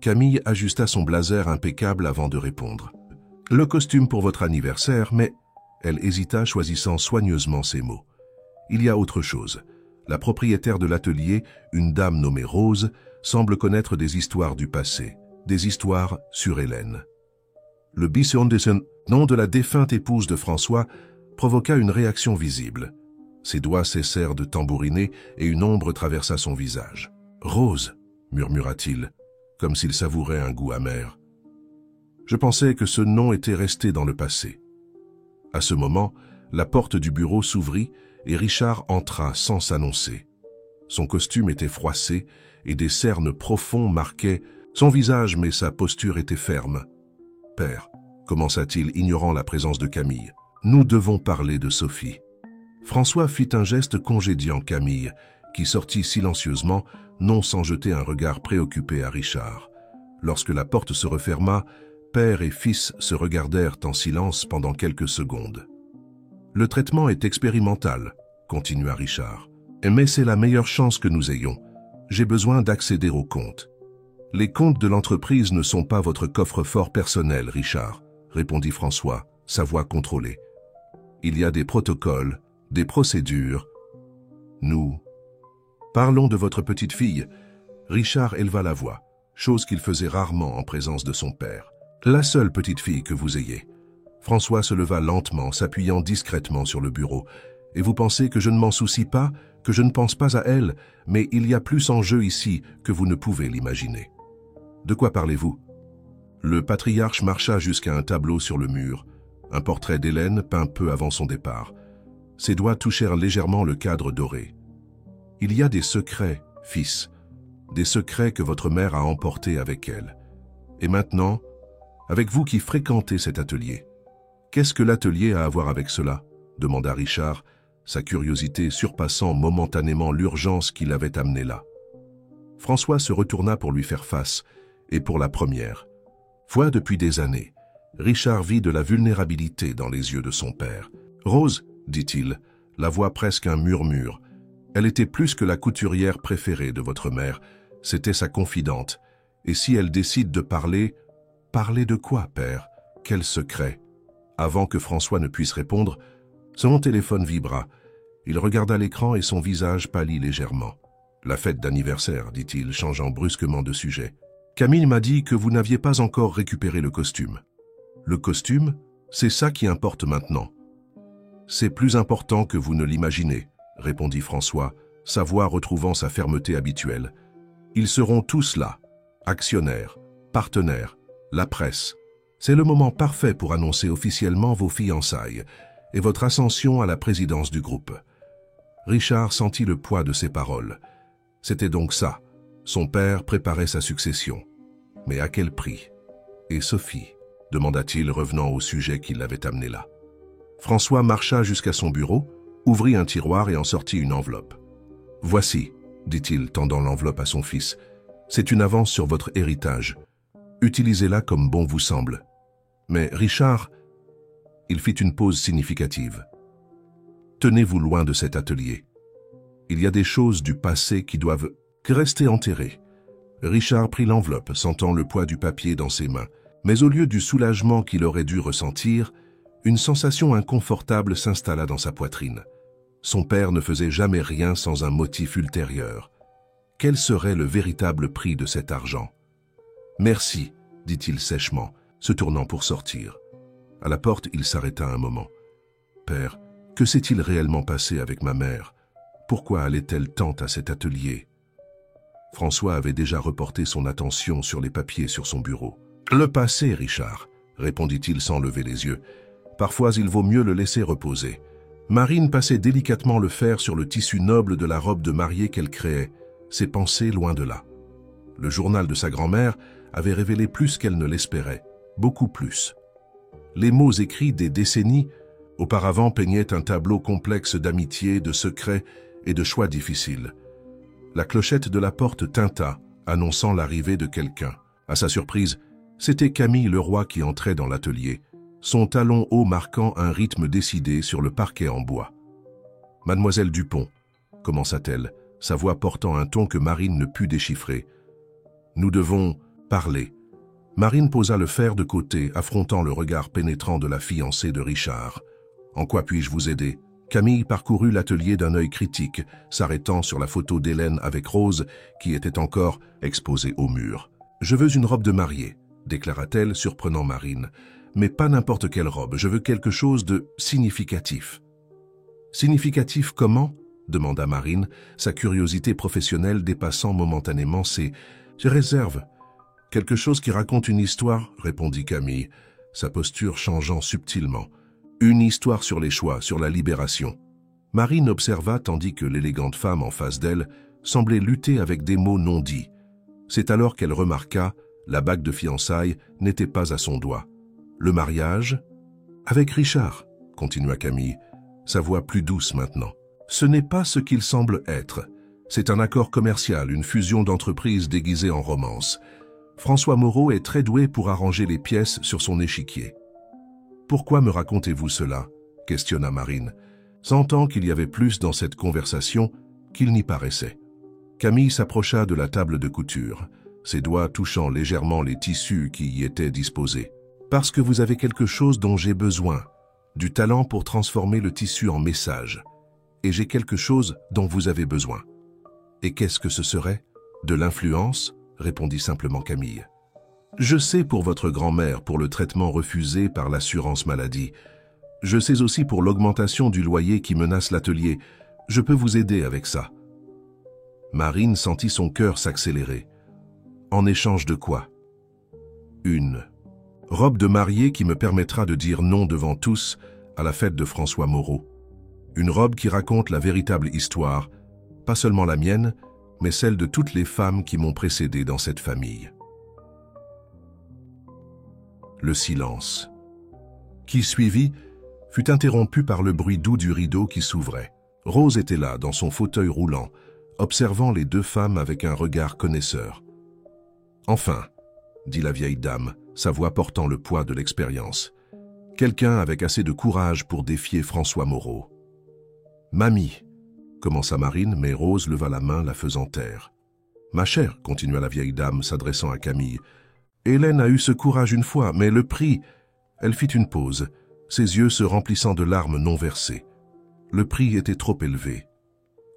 Camille ajusta son blazer impeccable avant de répondre. « Le costume pour votre anniversaire, mais... » Elle hésita, choisissant soigneusement ses mots. « Il y a autre chose. La propriétaire de l'atelier, une dame nommée Rose, semble connaître des histoires du passé, des histoires sur Hélène. » Le Bissondesen, nom de la défunte épouse de François, provoqua une réaction visible. Ses doigts cessèrent de tambouriner et une ombre traversa son visage. « Rose » murmura-t-il, comme s'il savourait un goût amer. Je pensais que ce nom était resté dans le passé. À ce moment, la porte du bureau s'ouvrit et Richard entra sans s'annoncer. Son costume était froissé et des cernes profonds marquaient son visage, mais sa posture était ferme. « Père », commença-t-il, ignorant la présence de Camille, « nous devons parler de Sophie. » François fit un geste congédiant Camille, qui sortit silencieusement, non sans jeter un regard préoccupé à Richard. Lorsque la porte se referma, père et fils se regardèrent en silence pendant quelques secondes. « Le traitement est expérimental, » continua Richard. « Mais c'est la meilleure chance que nous ayons. J'ai besoin d'accéder aux comptes. » « Les comptes de l'entreprise ne sont pas votre coffre-fort personnel, Richard, » répondit François, sa voix contrôlée. « Il y a des protocoles, des procédures. Nous... » « Parlons de votre petite fille. » Richard éleva la voix, chose qu'il faisait rarement en présence de son père. « La seule petite fille que vous ayez. » François se leva lentement, s'appuyant discrètement sur le bureau. « Et vous pensez que je ne m'en soucie pas, que je ne pense pas à elle, mais il y a plus en jeu ici que vous ne pouvez l'imaginer. » « De quoi parlez-vous » Le patriarche marcha jusqu'à un tableau sur le mur, un portrait d'Hélène peint peu avant son départ. Ses doigts touchèrent légèrement le cadre doré. « Il y a des secrets, fils, des secrets que votre mère a emportés avec elle. Et maintenant, avec vous qui fréquentez cet atelier, qu'est-ce que l'atelier a à voir avec cela ?» demanda Richard, sa curiosité surpassant momentanément l'urgence qui l'avait amené là. François se retourna pour lui faire face, et pour la première fois depuis des années, Richard vit de la vulnérabilité dans les yeux de son père. « Rose, dit-il, la voix presque un murmure, elle était plus que la couturière préférée de votre mère, c'était sa confidente. Et si elle décide de parler... » « Parler de quoi, père? Quel secret ?» Avant que François ne puisse répondre, son téléphone vibra. Il regarda l'écran et son visage pâlit légèrement. « La fête d'anniversaire, dit-il, changeant brusquement de sujet. Camille m'a dit que vous n'aviez pas encore récupéré le costume. » Le costume, c'est ça qui importe maintenant. C'est plus important que vous ne l'imaginez, répondit François, sa voix retrouvant sa fermeté habituelle. Ils seront tous là, actionnaires, partenaires, la presse. C'est le moment parfait pour annoncer officiellement vos fiançailles et votre ascension à la présidence du groupe. Richard sentit le poids de ses paroles. C'était donc ça. Son père préparait sa succession. Mais à quel prix? Et Sophie? Demanda-t-il, revenant au sujet qui l'avait amené là. François marcha jusqu'à son bureau, ouvrit un tiroir et en sortit une enveloppe. « Voici, dit-il, tendant l'enveloppe à son fils. C'est une avance sur votre héritage. Utilisez-la comme bon vous semble. Mais Richard, il fit une pause significative. Tenez-vous loin de cet atelier. Il y a des choses du passé qui doivent rester enterrées. » Richard prit l'enveloppe, sentant le poids du papier dans ses mains. Mais au lieu du soulagement qu'il aurait dû ressentir, une sensation inconfortable s'installa dans sa poitrine. Son père ne faisait jamais rien sans un motif ultérieur. Quel serait le véritable prix de cet argent? « Merci, dit-il sèchement, se tournant pour sortir. À la porte, il s'arrêta un moment. « Père, que s'est-il réellement passé avec ma mère? Pourquoi allait-elle tant à cet atelier ?» François avait déjà reporté son attention sur les papiers sur son bureau. « Le passé, Richard, » répondit-il sans lever les yeux. « Parfois, il vaut mieux le laisser reposer. » Marine passait délicatement le fer sur le tissu noble de la robe de mariée qu'elle créait, ses pensées loin de là. Le journal de sa grand-mère avait révélé plus qu'elle ne l'espérait, beaucoup plus. Les mots écrits des décennies auparavant peignaient un tableau complexe d'amitié, de secrets et de choix difficiles. La clochette de la porte tinta, annonçant l'arrivée de quelqu'un. À sa surprise, c'était Camille Leroy qui entrait dans l'atelier, son talon haut marquant un rythme décidé sur le parquet en bois. « Mademoiselle Dupont », commença-t-elle, sa voix portant un ton que Marine ne put déchiffrer. « Nous devons parler. » Marine posa le fer de côté, affrontant le regard pénétrant de la fiancée de Richard. « En quoi puis-je vous aider ?» Camille parcourut l'atelier d'un œil critique, s'arrêtant sur la photo d'Hélène avec Rose, qui était encore exposée au mur. « Je veux une robe de mariée, » déclara-t-elle, surprenant Marine. « Mais pas n'importe quelle robe, je veux quelque chose de significatif. »« Significatif comment ?» demanda Marine, sa curiosité professionnelle dépassant momentanément ses « Je réserve. »« Quelque chose qui raconte une histoire, » répondit Camille, sa posture changeant subtilement. « Une histoire sur les choix, sur la libération. » Marine observa tandis que l'élégante femme en face d'elle semblait lutter avec des mots non dits. C'est alors qu'elle remarqua, la bague de fiançailles n'était pas à son doigt. Le mariage? Avec Richard, continua Camille, sa voix plus douce maintenant. Ce n'est pas ce qu'il semble être. C'est un accord commercial, une fusion d'entreprises déguisée en romance. François Moreau est très doué pour arranger les pièces sur son échiquier. Pourquoi me racontez-vous cela? Questionna Marine, sentant qu'il y avait plus dans cette conversation qu'il n'y paraissait. Camille s'approcha de la table de couture, ses doigts touchant légèrement les tissus qui y étaient disposés. « Parce que vous avez quelque chose dont j'ai besoin, du talent pour transformer le tissu en message. Et j'ai quelque chose dont vous avez besoin. » « Et qu'est-ce que ce serait? De l'influence ?» répondit simplement Camille. « Je sais pour votre grand-mère pour le traitement refusé par l'assurance maladie. Je sais aussi pour l'augmentation du loyer qui menace l'atelier. Je peux vous aider avec ça. » Marine sentit son cœur s'accélérer. En échange de quoi? Une robe de mariée qui me permettra de dire non devant tous à la fête de François Moreau. Une robe qui raconte la véritable histoire, pas seulement la mienne, mais celle de toutes les femmes qui m'ont précédé dans cette famille. Le silence, qui suivit, fut interrompu par le bruit doux du rideau qui s'ouvrait. Rose était là, dans son fauteuil roulant, observant les deux femmes avec un regard connaisseur. « Enfin, » dit la vieille dame, sa voix portant le poids de l'expérience. « Quelqu'un avec assez de courage pour défier François Moreau. »« Mamie » commença Marine, mais Rose leva la main, la faisant taire. « Ma chère, » continua la vieille dame, s'adressant à Camille, « Hélène a eu ce courage une fois, mais le prix... » Elle fit une pause, ses yeux se remplissant de larmes non versées. Le prix était trop élevé.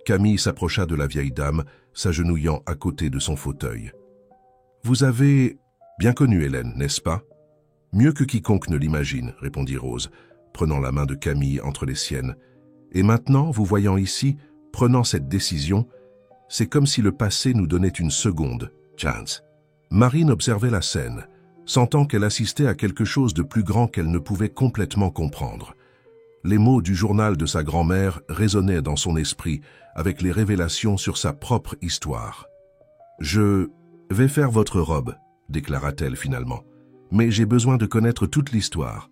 Camille s'approcha de la vieille dame, s'agenouillant à côté de son fauteuil. « Vous avez bien connu Hélène, n'est-ce pas » Mieux que quiconque ne l'imagine, répondit Rose, prenant la main de Camille entre les siennes. Et maintenant, vous voyant ici, prenant cette décision, c'est comme si le passé nous donnait une seconde chance. Marine observait la scène, sentant qu'elle assistait à quelque chose de plus grand qu'elle ne pouvait complètement comprendre. Les mots du journal de sa grand-mère résonnaient dans son esprit avec les révélations sur sa propre histoire. « Je vais faire votre robe », déclara-t-elle finalement, « mais j'ai besoin de connaître toute l'histoire,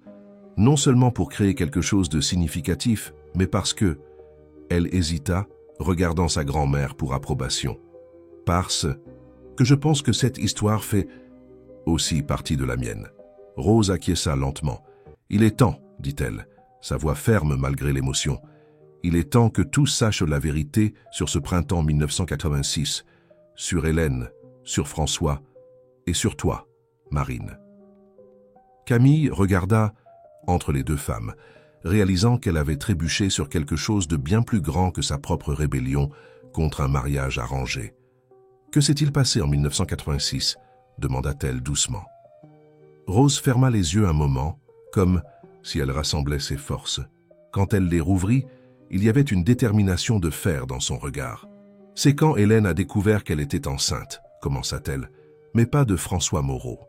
non seulement pour créer quelque chose de significatif, mais parce que… » Elle hésita, regardant sa grand-mère pour approbation. « Parce que je pense que cette histoire fait aussi partie de la mienne. » Rose acquiesça lentement. « Il est temps, dit-elle, sa voix ferme malgré l'émotion. Il est temps que tous sachent la vérité sur ce printemps 1986, sur Hélène, sur François et sur toi, Marine. » Camille regarda entre les deux femmes, réalisant qu'elle avait trébuché sur quelque chose de bien plus grand que sa propre rébellion contre un mariage arrangé. « Que s'est-il passé en 1986 » demanda-t-elle doucement. Rose ferma les yeux un moment, comme si elle rassemblait ses forces. Quand elle les rouvrit, il y avait une détermination de fer dans son regard. « C'est quand Hélène a découvert qu'elle était enceinte », commença-t-elle, mais pas de François Moreau.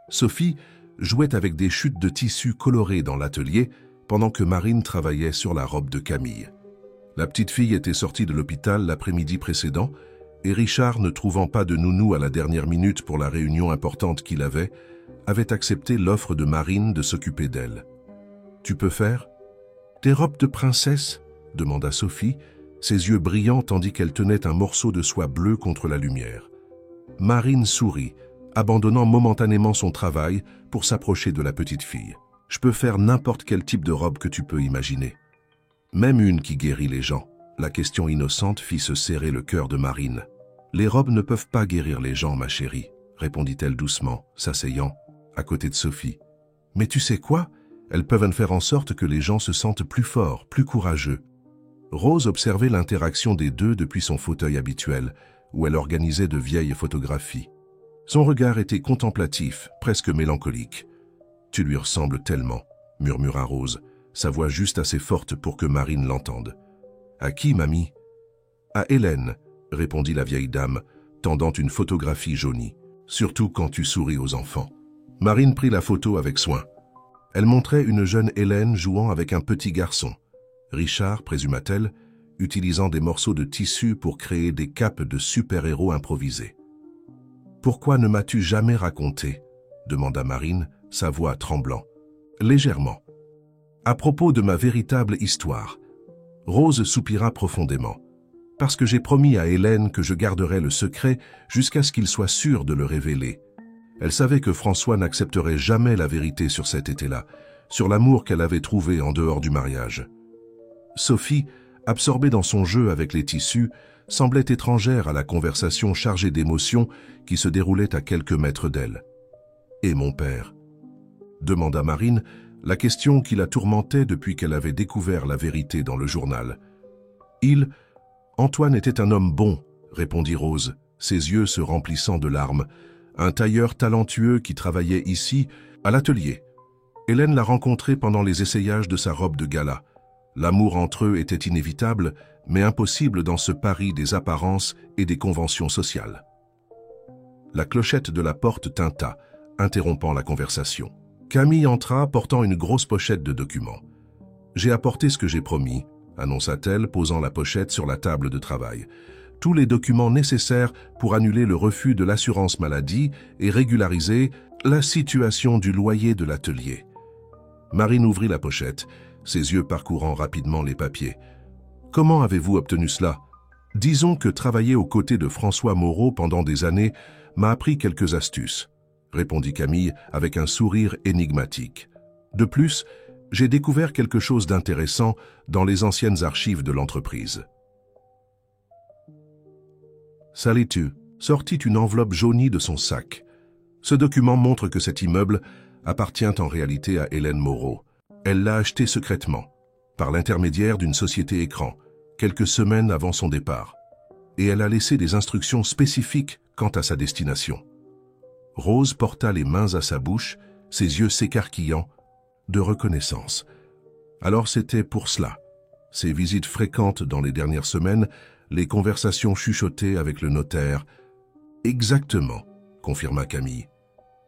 Sophie jouait avec des chutes de tissu colorées dans l'atelier pendant que Marine travaillait sur la robe de Camille. La petite fille était sortie de l'hôpital l'après-midi précédent et Richard, ne trouvant pas de nounou à la dernière minute pour la réunion importante qu'il avait accepté l'offre de Marine de s'occuper d'elle. « Tu peux faire ?»« Des robes de princesse ?» demanda Sophie, ses yeux brillants tandis qu'elle tenait un morceau de soie bleue contre la lumière. Marine sourit, abandonnant momentanément son travail pour s'approcher de la petite fille. « Je peux faire n'importe quel type de robe que tu peux imaginer. Même une qui guérit les gens. » La question innocente fit se serrer le cœur de Marine. « Les robes ne peuvent pas guérir les gens, ma chérie, » répondit-elle doucement, s'asseyant à côté de Sophie. « Mais tu sais quoi? Elles peuvent faire en sorte que les gens se sentent plus forts, plus courageux. » Rose observait l'interaction des deux depuis son fauteuil habituel, où elle organisait de vieilles photographies. Son regard était contemplatif, presque mélancolique. « Tu lui ressembles tellement, » murmura Rose, sa voix juste assez forte pour que Marine l'entende. « À qui, mamie ?»« À Hélène, » répondit la vieille dame, tendant une photographie jaunie. « Surtout quand tu souris aux enfants. » Marine prit la photo avec soin. Elle montrait une jeune Hélène jouant avec un petit garçon. Richard, présuma-t-elle, utilisant des morceaux de tissu pour créer des capes de super-héros improvisés. « Pourquoi ne m'as-tu jamais raconté ?» demanda Marine, sa voix tremblant. Légèrement. « À propos de ma véritable histoire. » Rose soupira profondément. « Parce que j'ai promis à Hélène que je garderais le secret jusqu'à ce qu'il soit sûr de le révéler. » Elle savait que François n'accepterait jamais la vérité sur cet été-là, sur l'amour qu'elle avait trouvé en dehors du mariage. Sophie, absorbée dans son jeu avec les tissus, semblait étrangère à la conversation chargée d'émotions qui se déroulait à quelques mètres d'elle. « Et mon père ?» demanda Marine, la question qui la tourmentait depuis qu'elle avait découvert la vérité dans le journal. « Antoine était un homme bon, » répondit Rose, ses yeux se remplissant de larmes. « Un tailleur talentueux qui travaillait ici, à l'atelier. Hélène l'a rencontré pendant les essayages de sa robe de gala. L'amour entre eux était inévitable, mais impossible dans ce Paris des apparences et des conventions sociales. » La clochette de la porte tinta, interrompant la conversation. Camille entra portant une grosse pochette de documents. « J'ai apporté ce que j'ai promis, » annonça-t-elle, posant la pochette sur la table de travail. « Tous les documents nécessaires pour annuler le refus de l'assurance maladie et régulariser la situation du loyer de l'atelier. » Marine ouvrit la pochette, ses yeux parcourant rapidement les papiers. « Comment avez-vous obtenu cela ? Disons que travailler aux côtés de François Moreau pendant des années m'a appris quelques astuces, » répondit Camille avec un sourire énigmatique. « De plus, j'ai découvert quelque chose d'intéressant dans les anciennes archives de l'entreprise. » Salitu sortit une enveloppe jaunie de son sac. Ce document montre que cet immeuble appartient en réalité à Hélène Moreau. Elle l'a acheté secrètement, par l'intermédiaire d'une société écran, quelques semaines avant son départ, et elle a laissé des instructions spécifiques quant à sa destination. Rose porta les mains à sa bouche, ses yeux s'écarquillant de reconnaissance. Alors c'était pour cela. Ses visites fréquentes dans les dernières semaines, les conversations chuchotées avec le notaire. Exactement, confirma Camille.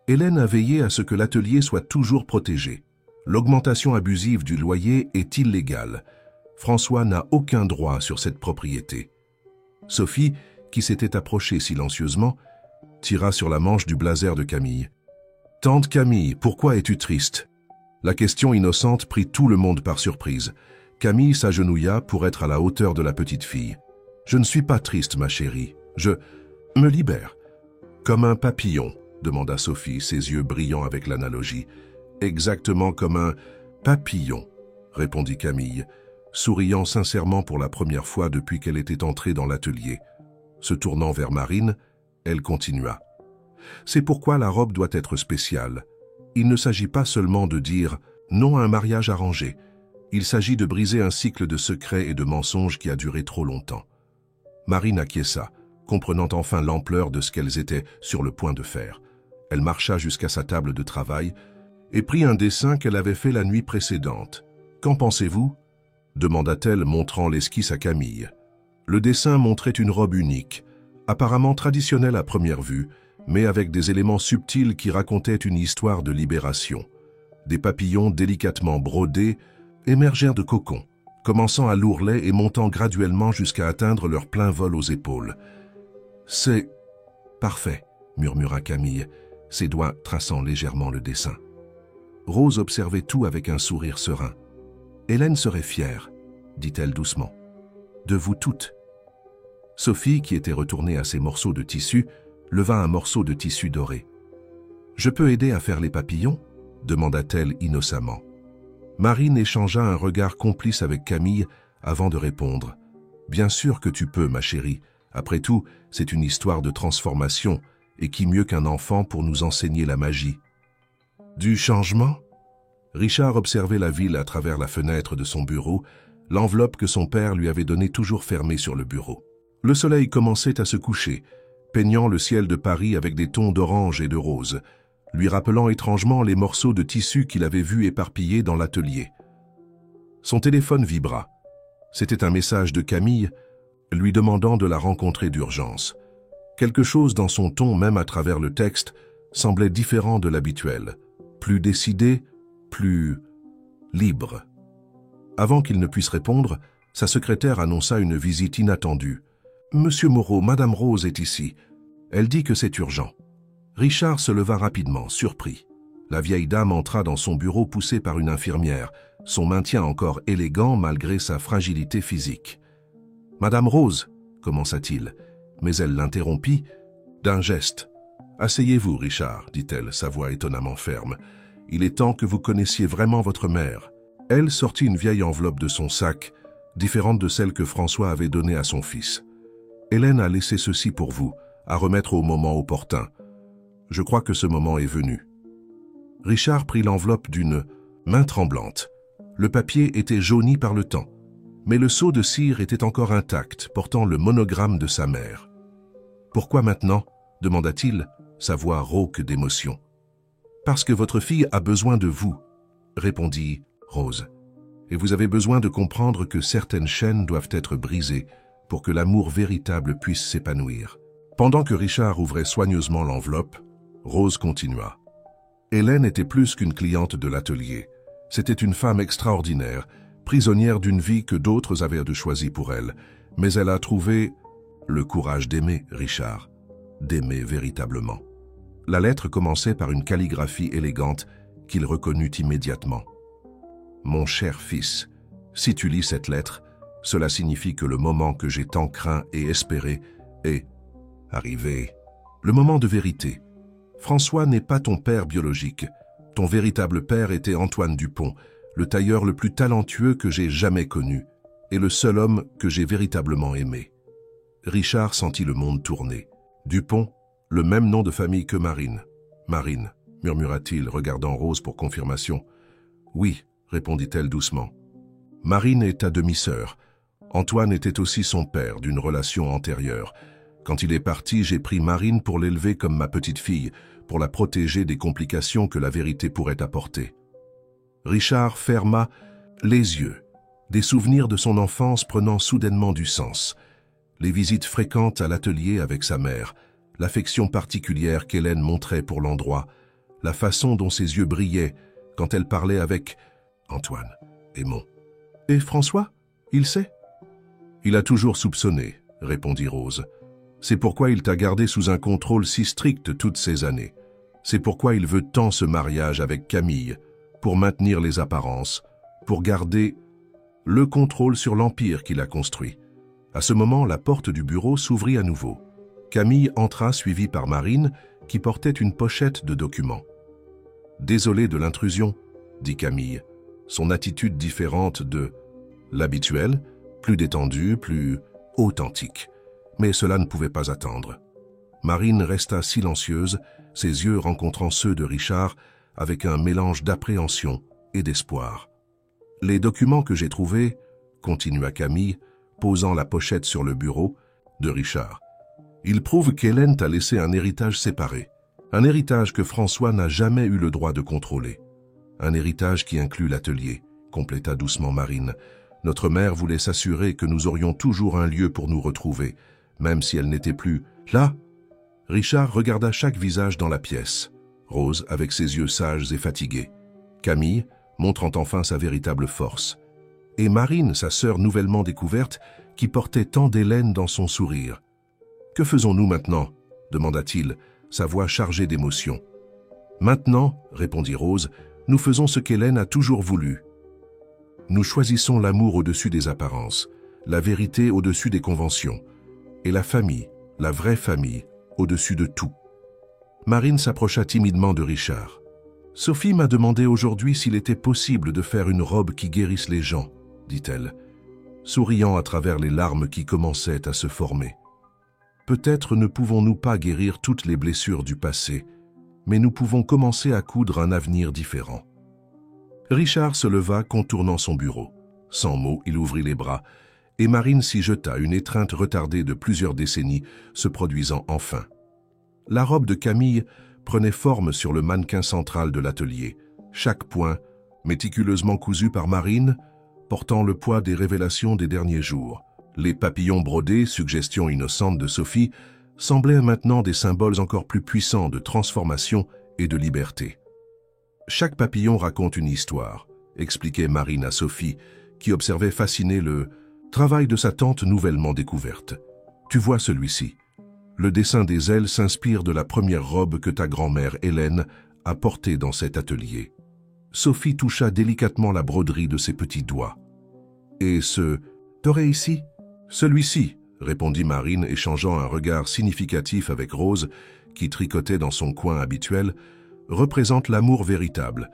Hélène a veillé à ce que l'atelier soit toujours protégé. L'augmentation abusive du loyer est illégale. François n'a aucun droit sur cette propriété. Sophie, qui s'était approchée silencieusement, tira sur la manche du blazer de Camille. « Tante Camille, pourquoi es-tu triste ?» La question innocente prit tout le monde par surprise. Camille s'agenouilla pour être à la hauteur de la petite fille. « Je ne suis pas triste, ma chérie. Je me libère. »« Comme un papillon ?» demanda Sophie, ses yeux brillant avec l'analogie. « Exactement comme un papillon », répondit Camille, souriant sincèrement pour la première fois depuis qu'elle était entrée dans l'atelier. Se tournant vers Marine, elle continua. « C'est pourquoi la robe doit être spéciale. Il ne s'agit pas seulement de dire non à un mariage arrangé. Il s'agit de briser un cycle de secrets et de mensonges qui a duré trop longtemps. » Marine acquiesça, comprenant enfin l'ampleur de ce qu'elles étaient sur le point de faire. Elle marcha jusqu'à sa table de travail et prit un dessin qu'elle avait fait la nuit précédente. « Qu'en pensez-vous » demanda-t-elle, montrant l'esquisse à Camille. Le dessin montrait une robe unique, apparemment traditionnelle à première vue, mais avec des éléments subtils qui racontaient une histoire de libération. Des papillons délicatement brodés émergèrent de cocons, commençant à l'ourlet et montant graduellement jusqu'à atteindre leur plein vol aux épaules. « C'est parfait », murmura Camille, ses doigts traçant légèrement le dessin. Rose observait tout avec un sourire serein. « Hélène serait fière, » dit-elle doucement. « De vous toutes. » Sophie, qui était retournée à ses morceaux de tissu, leva un morceau de tissu doré. « Je peux aider à faire les papillons ?» demanda-t-elle innocemment. Marine échangea un regard complice avec Camille avant de répondre. « Bien sûr que tu peux, ma chérie. Après tout, c'est une histoire de transformation, et qui mieux qu'un enfant pour nous enseigner la magie. » Du changement ? Richard observait la ville à travers la fenêtre de son bureau, l'enveloppe que son père lui avait donnée toujours fermée sur le bureau. Le soleil commençait à se coucher, peignant le ciel de Paris avec des tons d'orange et de rose, lui rappelant étrangement les morceaux de tissu qu'il avait vus éparpillés dans l'atelier. Son téléphone vibra. C'était un message de Camille, lui demandant de la rencontrer d'urgence. Quelque chose dans son ton, même à travers le texte, semblait différent de l'habituel, plus décidé, plus libre. Avant qu'il ne puisse répondre, sa secrétaire annonça une visite inattendue. « Monsieur Moreau, Madame Rose est ici. Elle dit que c'est urgent. » Richard se leva rapidement, surpris. La vieille dame entra dans son bureau poussée par une infirmière, son maintien encore élégant malgré sa fragilité physique. « Madame Rose, » commença-t-il, mais elle l'interrompit d'un geste. « Asseyez-vous, Richard, dit-elle, sa voix étonnamment ferme. Il est temps que vous connaissiez vraiment votre mère. » Elle sortit une vieille enveloppe de son sac, différente de celle que François avait donnée à son fils. « Hélène a laissé ceci pour vous, à remettre au moment opportun. Je crois que ce moment est venu. » Richard prit l'enveloppe d'une main tremblante. Le papier était jauni par le temps, mais le sceau de cire était encore intact, portant le monogramme de sa mère. « Pourquoi maintenant ?» demanda-t-il, sa voix rauque d'émotion. « Parce que votre fille a besoin de vous, » répondit Rose. « Et vous avez besoin de comprendre que certaines chaînes doivent être brisées pour que l'amour véritable puisse s'épanouir. » Pendant que Richard ouvrait soigneusement l'enveloppe, Rose continua. « Hélène était plus qu'une cliente de l'atelier. C'était une femme extraordinaire, prisonnière d'une vie que d'autres avaient de choisie pour elle. Mais elle a trouvé le courage d'aimer, Richard, d'aimer véritablement. » La lettre commençait par une calligraphie élégante qu'il reconnut immédiatement. « Mon cher fils, si tu lis cette lettre, cela signifie que le moment que j'ai tant craint et espéré est arrivé. Le moment de vérité. François n'est pas ton père biologique. Ton véritable père était Antoine Dupont, le tailleur le plus talentueux que j'ai jamais connu, et le seul homme que j'ai véritablement aimé. » Richard sentit le monde tourner. Dupont, le même nom de famille que Marine. « Marine, » murmura-t-il, regardant Rose pour confirmation. « Oui, » répondit-elle doucement. « Marine est ta demi-sœur. Antoine était aussi son père d'une relation antérieure. Quand il est parti, j'ai pris Marine pour l'élever comme ma petite fille, pour la protéger des complications que la vérité pourrait apporter. » Richard ferma les yeux, des souvenirs de son enfance prenant soudainement du sens. Les visites fréquentes à l'atelier avec sa mère, l'affection particulière qu'Hélène montrait pour l'endroit, la façon dont ses yeux brillaient quand elle parlait avec Antoine et Mon. « Et François, il sait ?»« Il a toujours soupçonné, » répondit Rose. « C'est pourquoi il t'a gardé sous un contrôle si strict toutes ces années. C'est pourquoi il veut tant ce mariage avec Camille, pour maintenir les apparences, pour garder le contrôle sur l'empire qu'il a construit. » À ce moment, la porte du bureau s'ouvrit à nouveau. Camille entra suivie par Marine, qui portait une pochette de documents. « Désolé de l'intrusion, » dit Camille, son attitude différente de l'habituel, plus détendue, plus authentique. Mais cela ne pouvait pas attendre. Marine resta silencieuse, ses yeux rencontrant ceux de Richard avec un mélange d'appréhension et d'espoir. « Les documents que j'ai trouvés, » continua Camille, posant la pochette sur le bureau de Richard. « Ils prouvent qu'Hélène t'a laissé un héritage séparé, un héritage que François n'a jamais eu le droit de contrôler. Un héritage qui inclut l'atelier, » compléta doucement Marine. « Notre mère voulait s'assurer que nous aurions toujours un lieu pour nous retrouver, même si elle n'était plus là. » Richard regarda chaque visage dans la pièce. Rose, avec ses yeux sages et fatigués. Camille, montrant enfin sa véritable force. Et Marine, sa sœur nouvellement découverte, qui portait tant d'Hélène dans son sourire. « Que faisons-nous maintenant » demanda-t-il, sa voix chargée d'émotion. « Maintenant, » répondit Rose, « nous faisons ce qu'Hélène a toujours voulu. Nous choisissons l'amour au-dessus des apparences, la vérité au-dessus des conventions, et la famille, la vraie famille, au-dessus de tout. » Marine s'approcha timidement de Richard. « Sophie m'a demandé aujourd'hui s'il était possible de faire une robe qui guérisse les gens, » dit-elle, souriant à travers les larmes qui commençaient à se former. « Peut-être ne pouvons-nous pas guérir toutes les blessures du passé, mais nous pouvons commencer à coudre un avenir différent. » Richard se leva, contournant son bureau. Sans mots, il ouvrit les bras, et Marine s'y jeta, une étreinte retardée de plusieurs décennies se produisant enfin. La robe de Camille prenait forme sur le mannequin central de l'atelier, chaque point, méticuleusement cousu par Marine, portant le poids des révélations des derniers jours. Les papillons brodés, suggestion innocente de Sophie, semblaient maintenant des symboles encore plus puissants de transformation et de liberté. « Chaque papillon raconte une histoire », expliquait Marine à Sophie, qui observait fascinée le travail de sa tante nouvellement découverte. « Tu vois celui-ci. Le dessin des ailes s'inspire de la première robe que ta grand-mère Hélène a portée dans cet atelier. » Sophie toucha délicatement la broderie de ses petits doigts. « Et ce t'aurais ici ?»« Celui-ci, » répondit Marine, échangeant un regard significatif avec Rose, qui tricotait dans son coin habituel, représente l'amour véritable,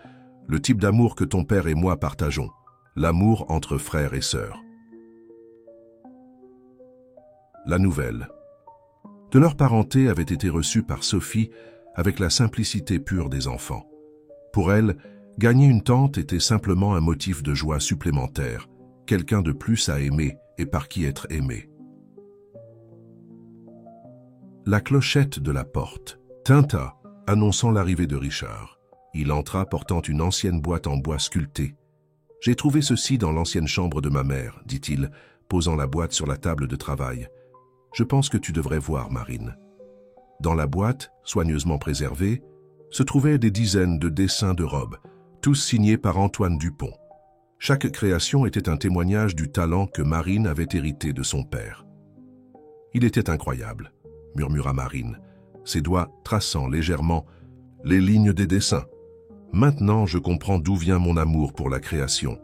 le type d'amour que ton père et moi partageons, l'amour entre frères et sœurs. La nouvelle de leur parenté avait été reçue par Sophie avec la simplicité pure des enfants. Pour elle, gagner une tante était simplement un motif de joie supplémentaire, quelqu'un de plus à aimer et par qui être aimé. La clochette de la porte tinta, annonçant l'arrivée de Richard. Il entra portant une ancienne boîte en bois sculpté. « J'ai trouvé ceci dans l'ancienne chambre de ma mère, » dit-il, posant la boîte sur la table de travail. « Je pense que tu devrais voir, Marine. » Dans la boîte, soigneusement préservée, se trouvaient des dizaines de dessins de robes, tous signés par Antoine Dupont. Chaque création était un témoignage du talent que Marine avait hérité de son père. « Il était incroyable, » murmura Marine, ses doigts traçant légèrement les lignes des dessins. « Maintenant, je comprends d'où vient mon amour pour la création.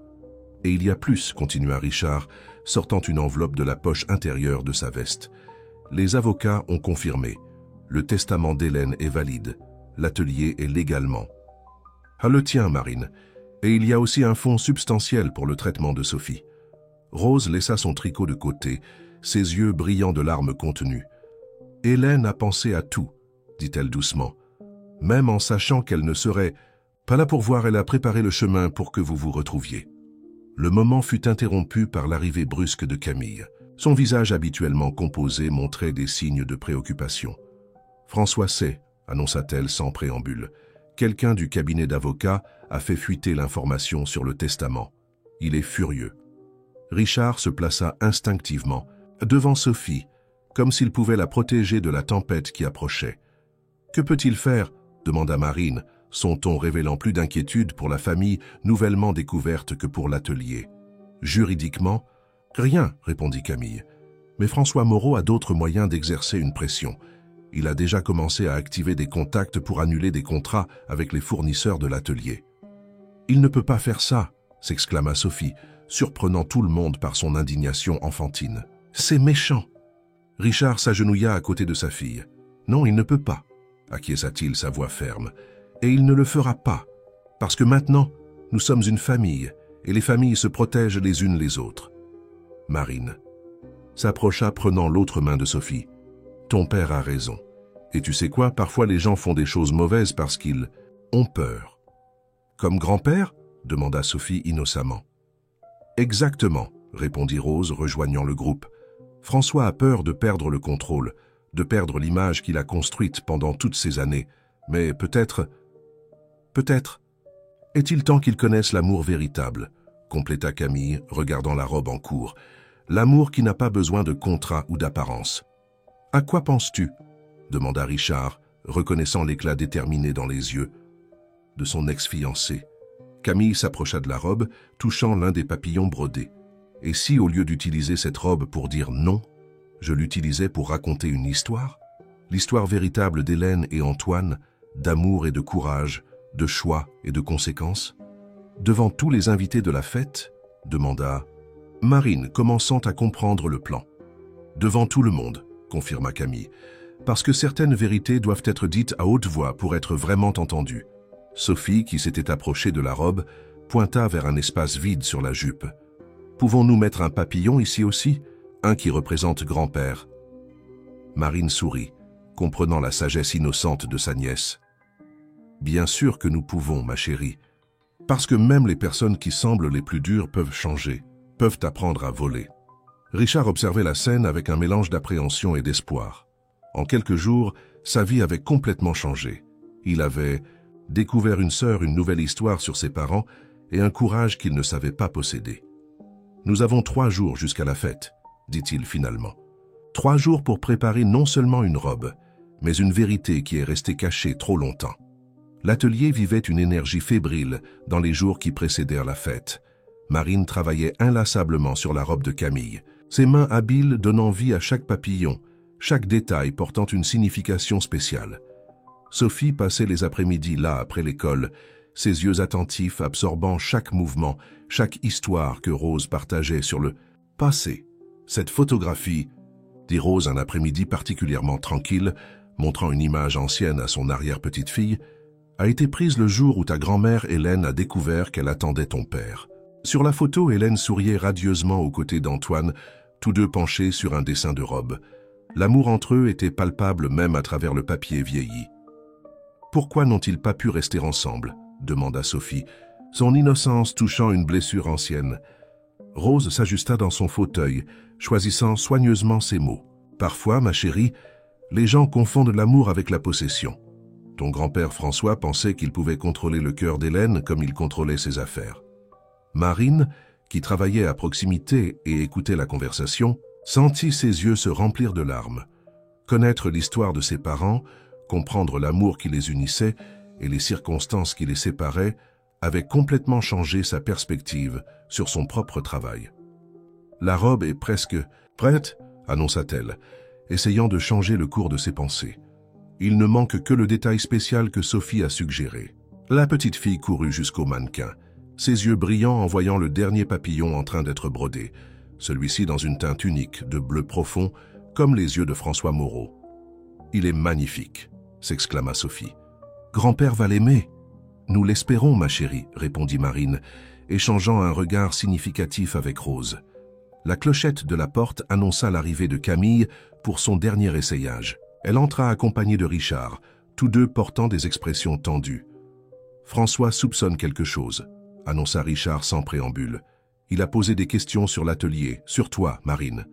Et il y a plus, » continua Richard, sortant une enveloppe de la poche intérieure de sa veste. « Les avocats ont confirmé. Le testament d'Hélène est valide. L'atelier est légalement. »« Ah, le tien, Marine. Et il y a aussi un fonds substantiel pour le traitement de Sophie. » Rose laissa son tricot de côté, ses yeux brillants de larmes contenues. « Hélène a pensé à tout, » dit-elle doucement. « Même en sachant qu'elle ne serait pas là pour voir, elle a préparé le chemin pour que vous vous retrouviez. » Le moment fut interrompu par l'arrivée brusque de Camille. Son visage habituellement composé montrait des signes de préoccupation. « François sait, annonça-t-elle sans préambule. Quelqu'un du cabinet d'avocats a fait fuiter l'information sur le testament. Il est furieux. » Richard se plaça instinctivement devant Sophie, comme s'il pouvait la protéger de la tempête qui approchait. « Que peut-il faire ?» demanda Marine, son ton révélant plus d'inquiétude pour la famille nouvellement découverte que pour l'atelier. « Juridiquement, rien, répondit Camille. Mais François Moreau a d'autres moyens d'exercer une pression. Il a déjà commencé à activer des contacts pour annuler des contrats avec les fournisseurs de l'atelier. « Il ne peut pas faire ça !» s'exclama Sophie, surprenant tout le monde par son indignation enfantine. « C'est méchant !» Richard s'agenouilla à côté de sa fille. « Non, il ne peut pas !» acquiesça-t-il sa voix ferme. « Et il ne le fera pas, parce que maintenant, nous sommes une famille, et les familles se protègent les unes les autres. » Marine s'approcha prenant l'autre main de Sophie. « Ton père a raison. Et tu sais quoi, parfois les gens font des choses mauvaises parce qu'ils ont peur. »« Comme grand-père » demanda Sophie innocemment. « Exactement, » répondit Rose, rejoignant le groupe. « François a peur de perdre le contrôle, de perdre l'image qu'il a construite pendant toutes ces années. Mais peut-être... Est-il temps qu'il connaisse l'amour véritable ?» compléta Camille, regardant la robe en cours. « L'amour qui n'a pas besoin de contrat ou d'apparence. »« À quoi penses-tu » demanda Richard, reconnaissant l'éclat déterminé dans les yeux de son ex-fiancé. Camille s'approcha de la robe, touchant l'un des papillons brodés. « Et si, au lieu d'utiliser cette robe pour dire non, je l'utilisais pour raconter une histoire? L'histoire véritable d'Hélène et Antoine, d'amour et de courage, de choix et de conséquences? Devant tous les invités de la fête, demanda Marine, commençant à comprendre le plan. Devant tout le monde, confirma Camille, parce que certaines vérités doivent être dites à haute voix pour être vraiment entendues. Sophie, qui s'était approchée de la robe, pointa vers un espace vide sur la jupe. Pouvons-nous mettre un papillon ici aussi, un qui représente grand-père? Marine sourit, comprenant la sagesse innocente de sa nièce. Bien sûr que nous pouvons, ma chérie, parce que même les personnes qui semblent les plus dures peuvent changer, peuvent apprendre à voler. Richard observait la scène avec un mélange d'appréhension et d'espoir. En quelques jours, sa vie avait complètement changé. Il avait découvert une sœur, une nouvelle histoire sur ses parents et un courage qu'il ne savait pas posséder. « Nous avons 3 jours jusqu'à la fête, » dit-il finalement. 3 jours pour préparer non seulement une robe, mais une vérité qui est restée cachée trop longtemps. L'atelier vivait une énergie fébrile dans les jours qui précédèrent la fête. Marine travaillait inlassablement sur la robe de Camille, ses mains habiles donnant vie à chaque papillon, chaque détail portant une signification spéciale. Sophie passait les après-midi là après l'école, ses yeux attentifs absorbant chaque mouvement, chaque histoire que Rose partageait sur le passé. Cette photographie, dit Rose un après-midi particulièrement tranquille, montrant une image ancienne à son arrière-petite-fille, a été prise le jour où ta grand-mère Hélène a découvert qu'elle attendait ton père. Sur la photo, Hélène souriait radieusement aux côtés d'Antoine, tous deux penchés sur un dessin de robe. L'amour entre eux était palpable même à travers le papier vieilli. « Pourquoi n'ont-ils pas pu rester ensemble ?» demanda Sophie, son innocence touchant une blessure ancienne. Rose s'ajusta dans son fauteuil, choisissant soigneusement ses mots. « Parfois, ma chérie, les gens confondent l'amour avec la possession. Ton grand-père François pensait qu'il pouvait contrôler le cœur d'Hélène comme il contrôlait ses affaires. » Marine, qui travaillait à proximité et écoutait la conversation, sentit ses yeux se remplir de larmes. Connaître l'histoire de ses parents, comprendre l'amour qui les unissait et les circonstances qui les séparaient avait complètement changé sa perspective sur son propre travail. « La robe est presque prête » annonça-t-elle, essayant de changer le cours de ses pensées. « Il ne manque que le détail spécial que Sophie a suggéré. » La petite fille courut jusqu'au mannequin, ses yeux brillants en voyant le dernier papillon en train d'être brodé, celui-ci dans une teinte unique de bleu profond, comme les yeux de François Moreau. « Il est magnifique !» s'exclama Sophie. « Grand-père va l'aimer. »« Nous l'espérons, ma chérie, » répondit Marine, échangeant un regard significatif avec Rose. La clochette de la porte annonça l'arrivée de Camille pour son dernier essayage. Elle entra accompagnée de Richard, tous deux portant des expressions tendues. « François soupçonne quelque chose », annonça Richard sans préambule. « Il a posé des questions sur l'atelier, sur toi, Marine. »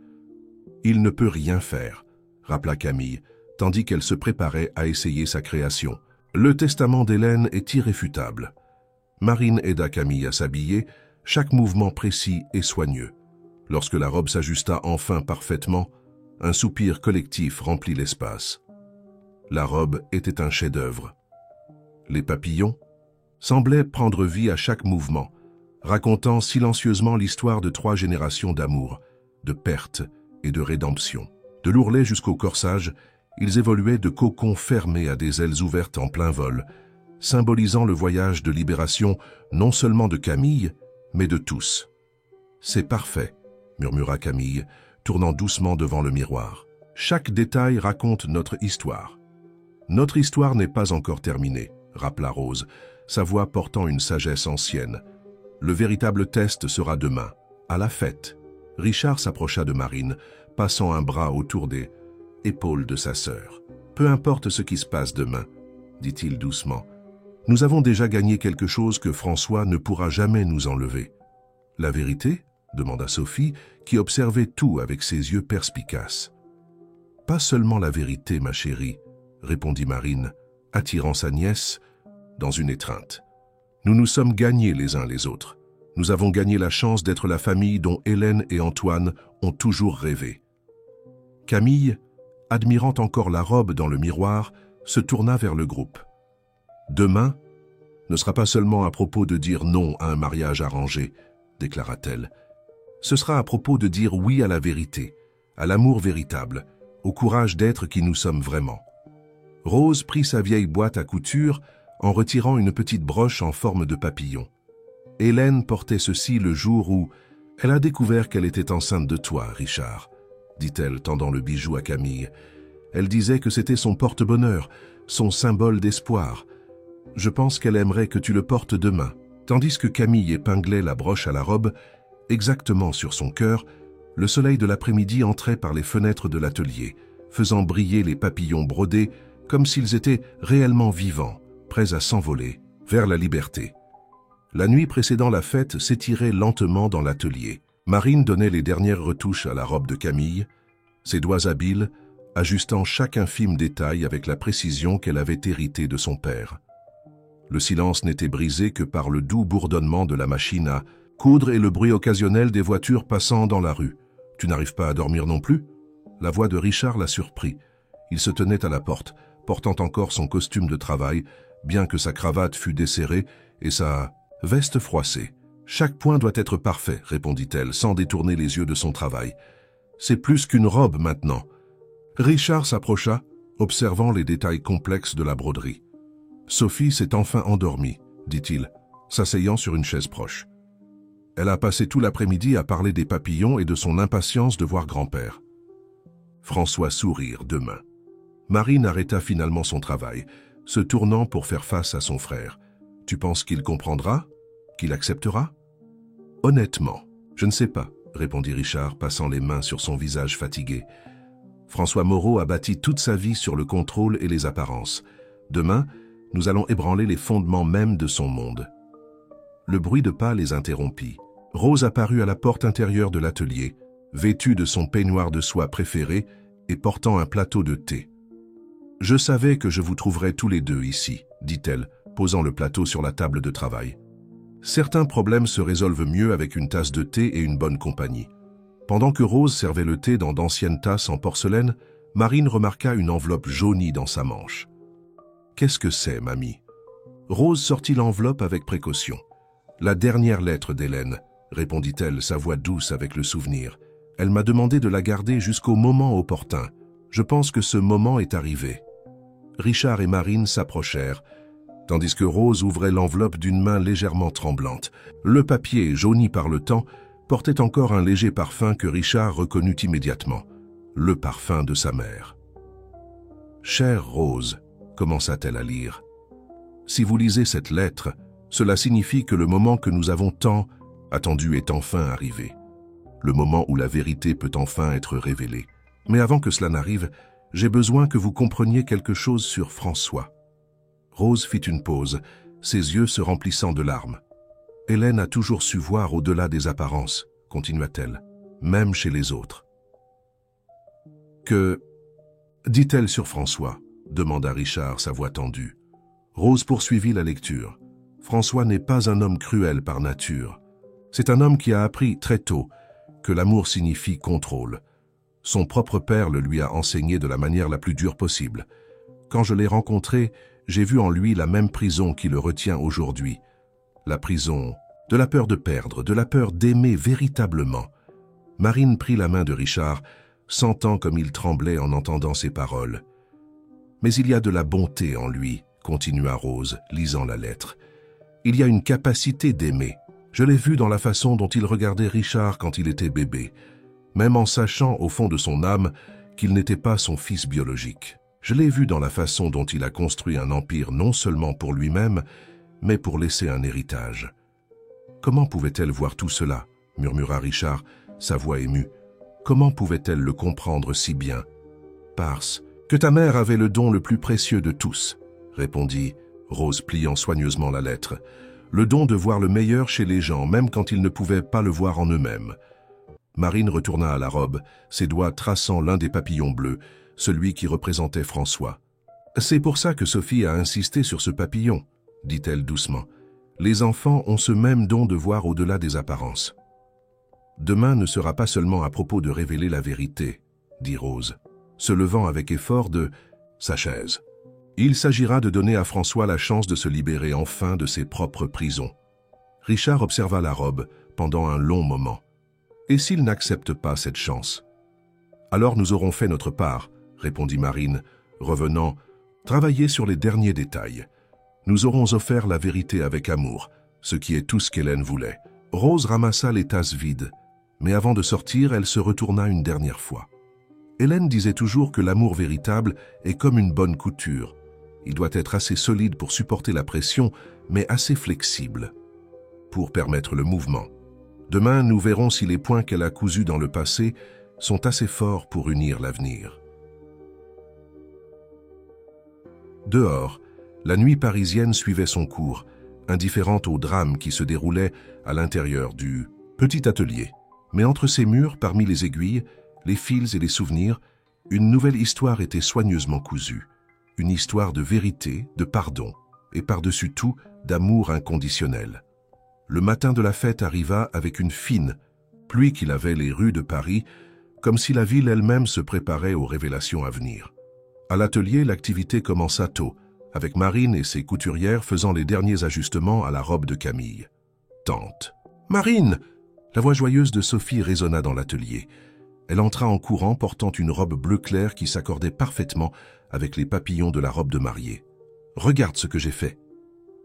Il ne peut rien faire, rappela Camille, tandis qu'elle se préparait à essayer sa création. Le testament d'Hélène est irréfutable. Marine aida Camille à s'habiller, chaque mouvement précis et soigneux. Lorsque la robe s'ajusta enfin parfaitement, un soupir collectif remplit l'espace. La robe était un chef-d'œuvre. Les papillons semblaient prendre vie à chaque mouvement, racontant silencieusement l'histoire de 3 générations d'amour, de perte et de rédemption. De l'ourlet jusqu'au corsage, ils évoluaient de cocons fermés à des ailes ouvertes en plein vol, symbolisant le voyage de libération non seulement de Camille, mais de tous. « C'est parfait », murmura Camille, tournant doucement devant le miroir. « Chaque détail raconte notre histoire. » « Notre histoire n'est pas encore terminée, » rappela Rose, sa voix portant une sagesse ancienne. « Le véritable test sera demain, à la fête. » Richard s'approcha de Marine, passant un bras autour des épaules de sa sœur. « Peu importe ce qui se passe demain, » dit-il doucement. « Nous avons déjà gagné quelque chose que François ne pourra jamais nous enlever. »« La vérité ?» demanda Sophie, qui observait tout avec ses yeux perspicaces. « Pas seulement la vérité, ma chérie, » répondit Marine, attirant sa nièce dans une étreinte. « Nous nous sommes gagnés les uns les autres. Nous avons gagné la chance d'être la famille dont Hélène et Antoine ont toujours rêvé. » Camille, admirant encore la robe dans le miroir, se tourna vers le groupe. « Demain ne sera pas seulement à propos de dire non à un mariage arrangé, » déclara-t-elle. « Ce sera à propos de dire oui à la vérité, à l'amour véritable, au courage d'être qui nous sommes vraiment. » Rose prit sa vieille boîte à couture en retirant une petite broche en forme de papillon. Hélène portait ceci le jour où elle a découvert qu'elle était enceinte de toi, Richard, dit-elle, tendant le bijou à Camille. Elle disait que c'était son porte-bonheur, son symbole d'espoir. Je pense qu'elle aimerait que tu le portes demain. Tandis que Camille épinglait la broche à la robe, exactement sur son cœur, le soleil de l'après-midi entrait par les fenêtres de l'atelier, faisant briller les papillons brodés comme s'ils étaient réellement vivants, prêts à s'envoler vers la liberté. La nuit précédant la fête s'étirait lentement dans l'atelier. Marine donnait les dernières retouches à la robe de Camille, ses doigts habiles, ajustant chaque infime détail avec la précision qu'elle avait héritée de son père. Le silence n'était brisé que par le doux bourdonnement de la machine à coudre et le bruit occasionnel des voitures passant dans la rue. « Tu n'arrives pas à dormir non plus ?» La voix de Richard la surprit. Il se tenait à la porte, portant encore son costume de travail, bien que sa cravate fût desserrée et sa veste froissée. « Chaque point doit être parfait, » répondit-elle, sans détourner les yeux de son travail. « C'est plus qu'une robe maintenant. » Richard s'approcha, observant les détails complexes de la broderie. « Sophie s'est enfin endormie, » dit-il, s'asseyant sur une chaise proche. Elle a passé tout l'après-midi à parler des papillons et de son impatience de voir grand-père. François sourirent demain. Marine arrêta finalement son travail, se tournant pour faire face à son frère. « Tu penses qu'il comprendra? Qu'il acceptera ?» « Honnêtement, je ne sais pas, » répondit Richard, passant les mains sur son visage fatigué. François Moreau a bâti toute sa vie sur le contrôle et les apparences. Demain, nous allons ébranler les fondements mêmes de son monde. Le bruit de pas les interrompit. Rose apparut à la porte intérieure de l'atelier, vêtue de son peignoir de soie préféré et portant un plateau de thé. « Je savais que je vous trouverais tous les deux ici, » dit-elle, posant le plateau sur la table de travail. Certains problèmes se résolvent mieux avec une tasse de thé et une bonne compagnie. Pendant que Rose servait le thé dans d'anciennes tasses en porcelaine, Marine remarqua une enveloppe jaunie dans sa manche. « Qu'est-ce que c'est, mamie ?» Rose sortit l'enveloppe avec précaution. « La dernière lettre d'Hélène, » répondit-elle, sa voix douce avec le souvenir. « Elle m'a demandé de la garder jusqu'au moment opportun. Je pense que ce moment est arrivé. » Richard et Marine s'approchèrent, tandis que Rose ouvrait l'enveloppe d'une main légèrement tremblante. Le papier, jauni par le temps, portait encore un léger parfum que Richard reconnut immédiatement, le parfum de sa mère. « Chère Rose, » commença-t-elle à lire, « si vous lisez cette lettre, cela signifie que le moment que nous avons tant attendu est enfin arrivé. Le moment où la vérité peut enfin être révélée. Mais avant que cela n'arrive, j'ai besoin que vous compreniez quelque chose sur François. » Rose fit une pause, ses yeux se remplissant de larmes. « Hélène a toujours su voir au-delà des apparences, » continua-t-elle, « même chez les autres. » Que dit-elle sur François? Demanda Richard, sa voix tendue. Rose poursuivit la lecture. François n'est pas un homme cruel par nature. C'est un homme qui a appris très tôt que l'amour signifie contrôle. Son propre père le lui a enseigné de la manière la plus dure possible. Quand je l'ai rencontré, j'ai vu en lui la même prison qui le retient aujourd'hui. La prison de la peur de perdre, de la peur d'aimer véritablement. Marine prit la main de Richard, sentant comme il tremblait en entendant ces paroles. Mais il y a de la bonté en lui, continua Rose, lisant la lettre. Il y a une capacité d'aimer. Je l'ai vu dans la façon dont il regardait Richard quand il était bébé, même en sachant au fond de son âme qu'il n'était pas son fils biologique. Je l'ai vu dans la façon dont il a construit un empire non seulement pour lui-même, mais pour laisser un héritage. Comment pouvait-elle voir tout cela? Murmura Richard, sa voix émue. Comment pouvait-elle le comprendre si bien? Parce que ta mère avait le don le plus précieux de tous, répondit Rose, pliant soigneusement la lettre. Le don de voir le meilleur chez les gens, même quand ils ne pouvaient pas le voir en eux-mêmes. Marine retourna à la robe, ses doigts traçant l'un des papillons bleus, celui qui représentait François. « C'est pour ça que Sophie a insisté sur ce papillon, » dit-elle doucement. « Les enfants ont ce même don de voir au-delà des apparences. »« Demain ne sera pas seulement à propos de révéler la vérité, » dit Rose, se levant avec effort de sa chaise. « Il s'agira de donner à François la chance de se libérer enfin de ses propres prisons. » Richard observa la robe pendant un long moment. « Et s'il n'accepte pas cette chance? »« Alors nous aurons fait notre part, » répondit Marine, revenant, « travailler sur les derniers détails. Nous aurons offert la vérité avec amour, ce qui est tout ce qu'Hélène voulait. » Rose ramassa les tasses vides, mais avant de sortir, elle se retourna une dernière fois. Hélène disait toujours que l'amour véritable est comme une bonne couture. Il doit être assez solide pour supporter la pression, mais assez flexible pour permettre le mouvement. Demain, nous verrons si les points qu'elle a cousus dans le passé sont assez forts pour unir l'avenir. Dehors, la nuit parisienne suivait son cours, indifférente au drame qui se déroulait à l'intérieur du petit atelier. Mais entre ces murs, parmi les aiguilles, les fils et les souvenirs, une nouvelle histoire était soigneusement cousue. Une histoire de vérité, de pardon, et par-dessus tout, d'amour inconditionnel. Le matin de la fête arriva avec une fine pluie qui lavait les rues de Paris, comme si la ville elle-même se préparait aux révélations à venir. À l'atelier, l'activité commença tôt, avec Marine et ses couturières faisant les derniers ajustements à la robe de Camille. « Tante !»« Marine !» La voix joyeuse de Sophie résonna dans l'atelier. Elle entra en courant portant une robe bleu clair qui s'accordait parfaitement avec les papillons de la robe de mariée. « Regarde ce que j'ai fait !»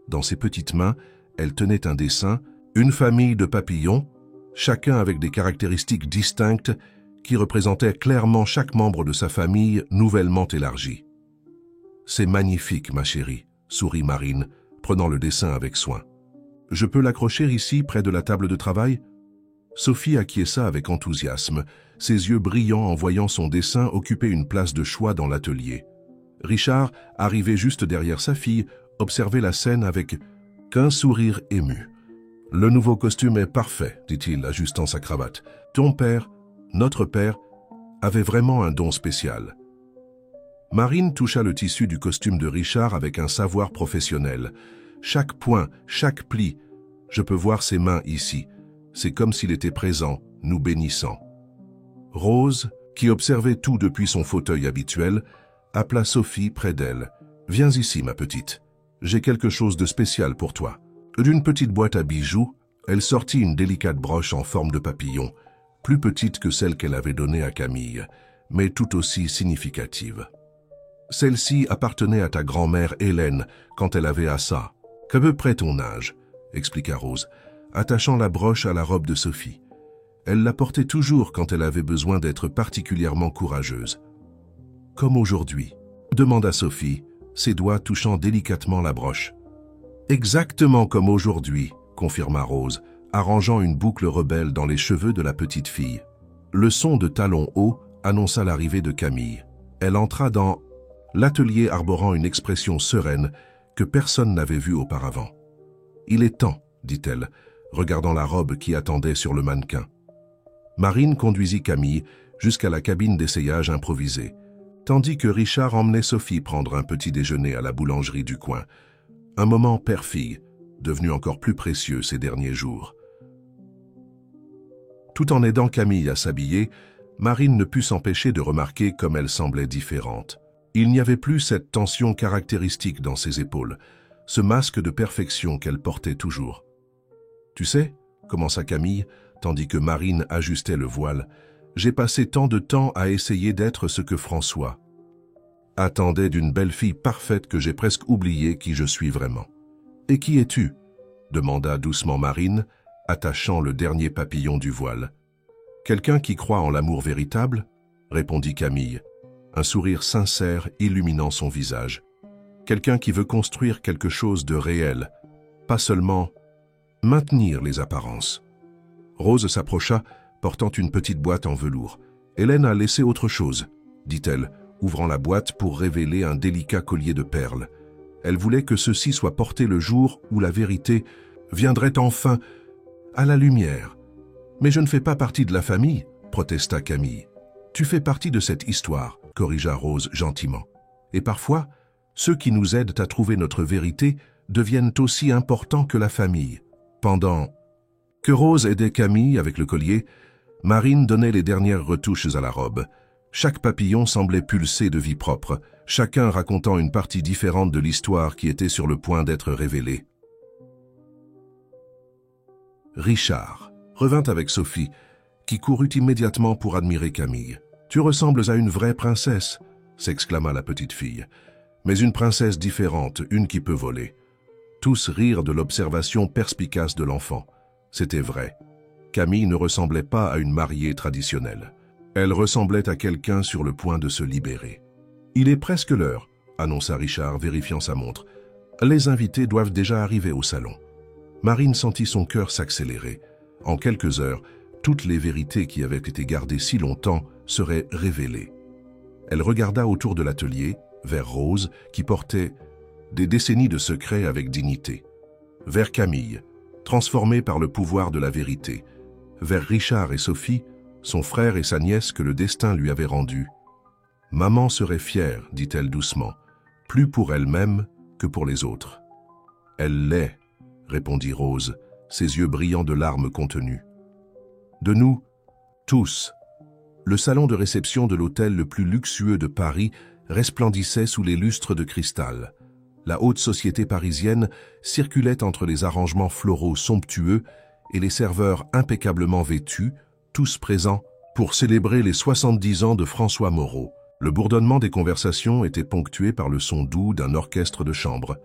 Dans ses petites mains, elle tenait un dessin, une famille de papillons, chacun avec des caractéristiques distinctes qui représentaient clairement chaque membre de sa famille nouvellement élargie. « C'est magnifique, ma chérie, » sourit Marine, prenant le dessin avec soin. « Je peux l'accrocher ici, près de la table de travail ?» Sophie acquiesça avec enthousiasme, ses yeux brillants en voyant son dessin occuper une place de choix dans l'atelier. Richard, arrivé juste derrière sa fille, observait la scène avec qu'un sourire ému. « Le nouveau costume est parfait, » dit-il, ajustant sa cravate. « Ton père, notre père, avait vraiment un don spécial. » Marine toucha le tissu du costume de Richard avec un savoir professionnel. Chaque point, chaque pli, je peux voir ses mains ici. C'est comme s'il était présent, nous bénissant. Rose, qui observait tout depuis son fauteuil habituel, appela Sophie près d'elle. « Viens ici, ma petite. J'ai quelque chose de spécial pour toi. » D'une petite boîte à bijoux, elle sortit une délicate broche en forme de papillon, plus petite que celle qu'elle avait donnée à Camille, mais tout aussi significative. Celle-ci appartenait à ta grand-mère Hélène quand elle avait à ça. « Qu'à peu près ton âge, » expliqua Rose, attachant la broche à la robe de Sophie. Elle la portait toujours quand elle avait besoin d'être particulièrement courageuse. « Comme aujourd'hui ?» demanda Sophie, ses doigts touchant délicatement la broche. « Exactement comme aujourd'hui », confirma Rose, arrangeant une boucle rebelle dans les cheveux de la petite fille. Le son de talons hauts annonça l'arrivée de Camille. Elle entra dans l'atelier arborant une expression sereine que personne n'avait vue auparavant. « Il est temps », dit-elle, regardant la robe qui attendait sur le mannequin. Marine conduisit Camille jusqu'à la cabine d'essayage improvisée, tandis que Richard emmenait Sophie prendre un petit déjeuner à la boulangerie du coin. Un moment père-fille, devenu encore plus précieux ces derniers jours. Tout en aidant Camille à s'habiller, Marine ne put s'empêcher de remarquer comme elle semblait différente. Il n'y avait plus cette tension caractéristique dans ses épaules, ce masque de perfection qu'elle portait toujours. « Tu sais, » commença Camille, tandis que Marine ajustait le voile, « j'ai passé tant de temps à essayer d'être ce que François attendait d'une belle fille parfaite que j'ai presque oublié qui je suis vraiment. »« Et qui es-tu » demanda doucement Marine, attachant le dernier papillon du voile. « Quelqu'un qui croit en l'amour véritable » répondit Camille, un sourire sincère illuminant son visage. « Quelqu'un qui veut construire quelque chose de réel, pas seulement maintenir les apparences. » Rose s'approcha, portant une petite boîte en velours. « Hélène a laissé autre chose, » dit-elle, ouvrant la boîte pour révéler un délicat collier de perles. Elle voulait que ceci soit porté le jour où la vérité viendrait enfin à la lumière. « Mais je ne fais pas partie de la famille, » protesta Camille. « Tu fais partie de cette histoire, » corrigea Rose gentiment. « Et parfois, ceux qui nous aident à trouver notre vérité deviennent aussi importants que la famille. » Pendant que Rose aidait Camille avec le collier, Marine donnait les dernières retouches à la robe. Chaque papillon semblait pulser de vie propre, chacun racontant une partie différente de l'histoire qui était sur le point d'être révélée. Richard revint avec Sophie, qui courut immédiatement pour admirer Camille. « Tu ressembles à une vraie princesse !» s'exclama la petite fille. « Mais une princesse différente, une qui peut voler. » Tous rirent de l'observation perspicace de l'enfant. C'était vrai. Camille ne ressemblait pas à une mariée traditionnelle. Elle ressemblait à quelqu'un sur le point de se libérer. « Il est presque l'heure », annonça Richard, vérifiant sa montre. « Les invités doivent déjà arriver au salon. » Marine sentit son cœur s'accélérer. En quelques heures, toutes les vérités qui avaient été gardées si longtemps seraient révélées. Elle regarda autour de l'atelier, vers Rose, qui portait des décennies de secrets avec dignité, vers Camille, transformée par le pouvoir de la vérité, vers Richard et Sophie, son frère et sa nièce que le destin lui avait rendus. « Maman serait fière, » dit-elle doucement, « plus pour elle-même que pour les autres. »« Elle l'est, » répondit Rose, ses yeux brillants de larmes contenues. « De nous, tous. » Le salon de réception de l'hôtel le plus luxueux de Paris resplendissait sous les lustres de cristal. La haute société parisienne circulait entre les arrangements floraux somptueux et les serveurs impeccablement vêtus, tous présents pour célébrer les 70 ans de François Moreau. Le bourdonnement des conversations était ponctué par le son doux d'un orchestre de chambre.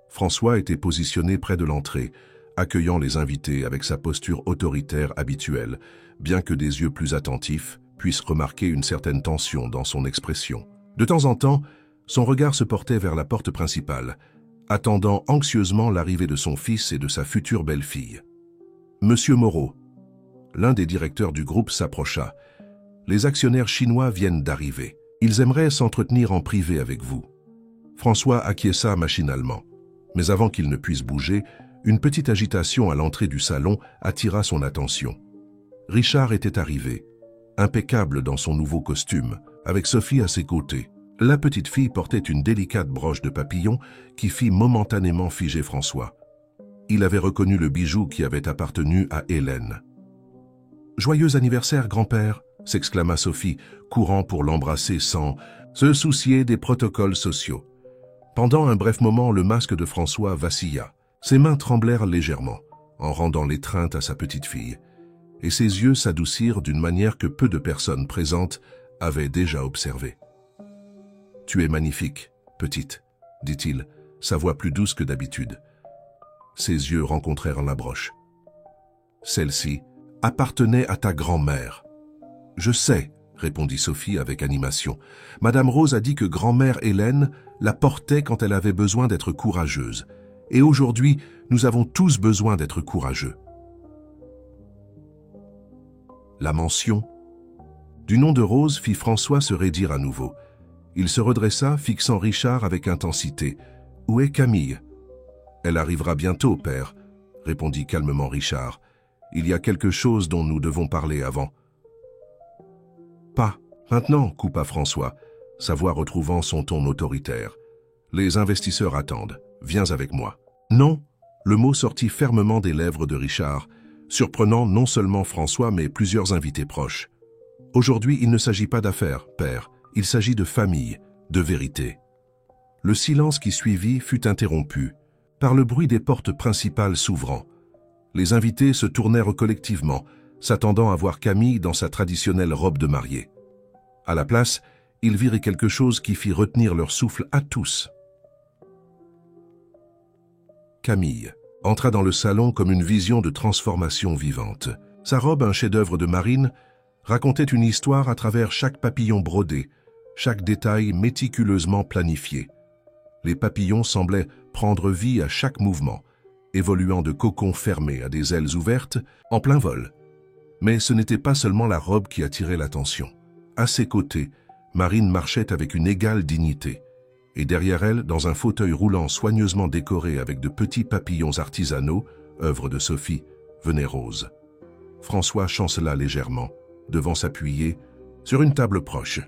François était positionné près de l'entrée, accueillant les invités avec sa posture autoritaire habituelle, bien que des yeux plus attentifs puissent remarquer une certaine tension dans son expression. De temps en temps, son regard se portait vers la porte principale, attendant anxieusement l'arrivée de son fils et de sa future belle-fille. « Monsieur Moreau », l'un des directeurs du groupe s'approcha. « Les actionnaires chinois viennent d'arriver. Ils aimeraient s'entretenir en privé avec vous. » François acquiesça machinalement. Mais avant qu'il ne puisse bouger, une petite agitation à l'entrée du salon attira son attention. Richard était arrivé, impeccable dans son nouveau costume, avec Sophie à ses côtés. La petite fille portait une délicate broche de papillon qui fit momentanément figer François. Il avait reconnu le bijou qui avait appartenu à Hélène. « Joyeux anniversaire, grand-père !» s'exclama Sophie, courant pour l'embrasser sans se soucier des protocoles sociaux. Pendant un bref moment, le masque de François vacilla. Ses mains tremblèrent légèrement, en rendant l'étreinte à sa petite fille, et ses yeux s'adoucirent d'une manière que peu de personnes présentes avaient déjà observée. « Tu es magnifique, petite, » dit-il, sa voix plus douce que d'habitude. Ses yeux rencontrèrent la broche. Celle-ci appartenait à ta grand-mère. « Je sais, » répondit Sophie avec animation. « Madame Rose a dit que grand-mère Hélène la portait quand elle avait besoin d'être courageuse. Et aujourd'hui, nous avons tous besoin d'être courageux. » La mention du nom de Rose fit François se raidir à nouveau. Il se redressa, fixant Richard avec intensité. « Où est Camille ?»« Elle arrivera bientôt, père, » répondit calmement Richard. « Il y a quelque chose dont nous devons parler avant. » Pas maintenant, coupa François, sa voix retrouvant son ton autoritaire. Les investisseurs attendent. Viens avec moi. Non, le mot sortit fermement des lèvres de Richard, surprenant non seulement François, mais plusieurs invités proches. Aujourd'hui, il ne s'agit pas d'affaires, père. Il s'agit de famille, de vérité. Le silence qui suivit fut interrompu par le bruit des portes principales s'ouvrant. Les invités se tournèrent collectivement, s'attendant à voir Camille dans sa traditionnelle robe de mariée. À la place, ils virent quelque chose qui fit retenir leur souffle à tous. Camille entra dans le salon comme une vision de transformation vivante. Sa robe, un chef-d'œuvre de marine, racontait une histoire à travers chaque papillon brodé, chaque détail méticuleusement planifié. Les papillons semblaient prendre vie à chaque mouvement, évoluant de cocons fermés à des ailes ouvertes en plein vol. Mais ce n'était pas seulement la robe qui attirait l'attention. À ses côtés, Marine marchait avec une égale dignité, et derrière elle, dans un fauteuil roulant soigneusement décoré avec de petits papillons artisanaux, œuvre de Sophie, venait Rose. François chancela légèrement, devant s'appuyer sur une table proche.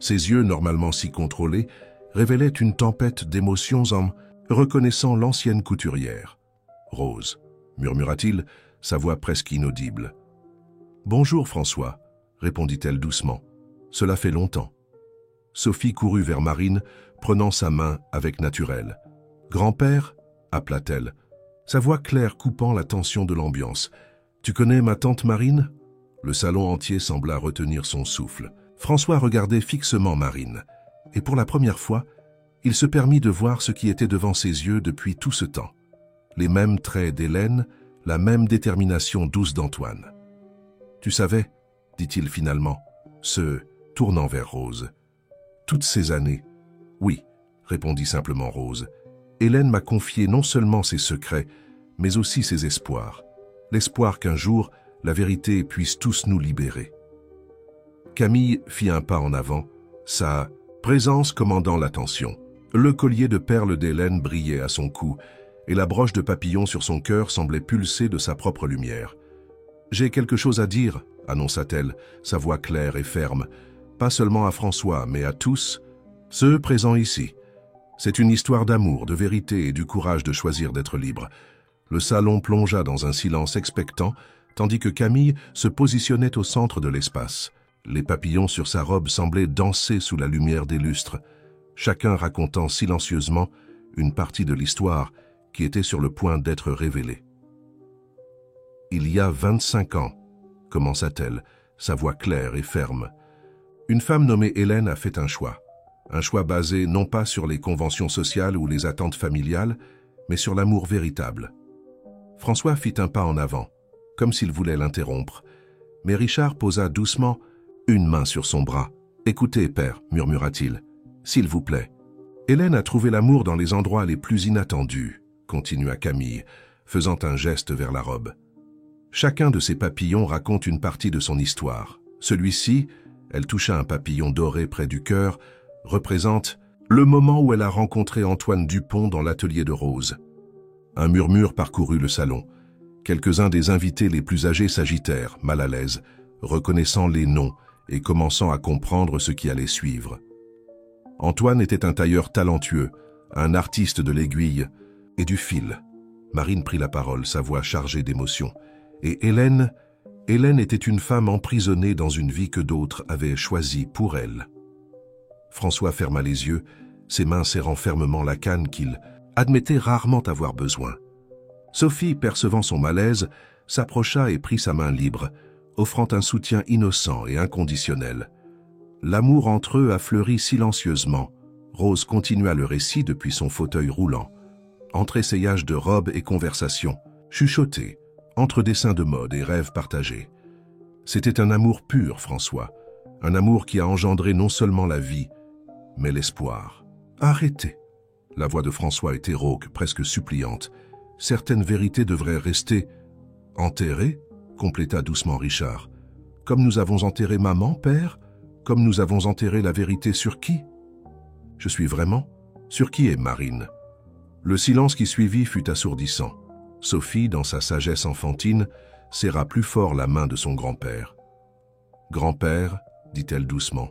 Ses yeux, normalement si contrôlés, révélaient une tempête d'émotions en reconnaissant l'ancienne couturière. « Rose », murmura-t-il, sa voix presque inaudible. « Bonjour François », répondit-elle doucement. « Cela fait longtemps. » Sophie courut vers Marine, prenant sa main avec naturel. « Grand-père » appela-t-elle, sa voix claire coupant la tension de l'ambiance. « Tu connais ma tante Marine ?» Le salon entier sembla retenir son souffle. François regardait fixement Marine, et pour la première fois, il se permit de voir ce qui était devant ses yeux depuis tout ce temps. Les mêmes traits d'Hélène, la même détermination douce d'Antoine. « Tu savais » dit-il finalement, se tournant vers Rose. « Toutes ces années. » « Oui, » répondit simplement Rose. « Hélène m'a confié non seulement ses secrets, mais aussi ses espoirs. L'espoir qu'un jour, la vérité puisse tous nous libérer. » Camille fit un pas en avant, sa présence commandant l'attention. Le collier de perles d'Hélène brillait à son cou, et la broche de papillon sur son cœur semblait pulser de sa propre lumière. « J'ai quelque chose à dire, » annonça-t-elle, sa voix claire et ferme, pas seulement à François, mais à tous, ceux présents ici. C'est une histoire d'amour, de vérité et du courage de choisir d'être libre. Le salon plongea dans un silence expectant, tandis que Camille se positionnait au centre de l'espace. Les papillons sur sa robe semblaient danser sous la lumière des lustres, chacun racontant silencieusement une partie de l'histoire qui était sur le point d'être révélée. « Il y a 25 ans, commença-t-elle, sa voix claire et ferme, une femme nommée Hélène a fait un choix basé non pas sur les conventions sociales ou les attentes familiales, mais sur l'amour véritable. » François fit un pas en avant, comme s'il voulait l'interrompre, mais Richard posa doucement une main sur son bras. « Écoutez, père, murmura-t-il, s'il vous plaît. Hélène a trouvé l'amour dans les endroits les plus inattendus, continua Camille, faisant un geste vers la robe. Chacun de ces papillons raconte une partie de son histoire. Celui-ci, elle toucha un papillon doré près du cœur, représente le moment où elle a rencontré Antoine Dupont dans l'atelier de Rose. Un murmure parcourut le salon. Quelques-uns des invités les plus âgés s'agitèrent, mal à l'aise, reconnaissant les noms et commençant à comprendre ce qui allait suivre. Antoine était un tailleur talentueux, un artiste de l'aiguille et du fil. Marine prit la parole, sa voix chargée d'émotion. Et Hélène était une femme emprisonnée dans une vie que d'autres avaient choisie pour elle. François ferma les yeux, ses mains serrant fermement la canne qu'il admettait rarement avoir besoin. Sophie, percevant son malaise, s'approcha et prit sa main libre, offrant un soutien innocent et inconditionnel. L'amour entre eux a fleuri silencieusement. Rose continua le récit depuis son fauteuil roulant. Entre-essayage de robes et conversations, chuchotés, entre dessins de mode et rêves partagés. C'était un amour pur, François, un amour qui a engendré non seulement la vie, mais l'espoir. « Arrêtez !» La voix de François était rauque, presque suppliante. « Certaines vérités devraient rester enterrées ?» compléta doucement Richard. « Comme nous avons enterré maman, père ? Comme nous avons enterré la vérité sur qui ? » « Je suis vraiment ? Sur qui est Marine ?» Le silence qui suivit fut assourdissant. Sophie, dans sa sagesse enfantine, serra plus fort la main de son grand-père. « Grand-père, » dit-elle doucement.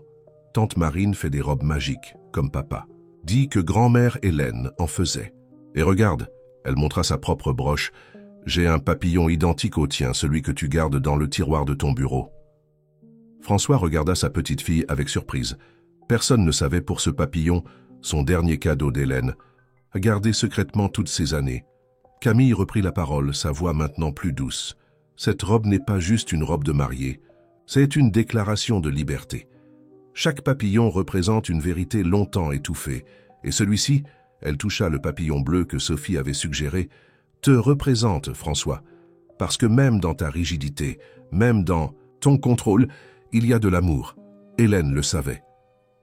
Tante Marine fait des robes magiques, comme papa. Dis que grand-mère Hélène en faisait. Et regarde, elle montra sa propre broche. J'ai un papillon identique au tien, celui que tu gardes dans le tiroir de ton bureau. François regarda sa petite fille avec surprise. Personne ne savait pour ce papillon, son dernier cadeau d'Hélène, gardé secrètement toutes ces années. Camille reprit la parole, sa voix maintenant plus douce. Cette robe n'est pas juste une robe de mariée, c'est une déclaration de liberté. Chaque papillon représente une vérité longtemps étouffée, et celui-ci, elle toucha le papillon bleu que Sophie avait suggéré, te représente, François, parce que même dans ta rigidité, même dans ton contrôle, il y a de l'amour. Hélène le savait.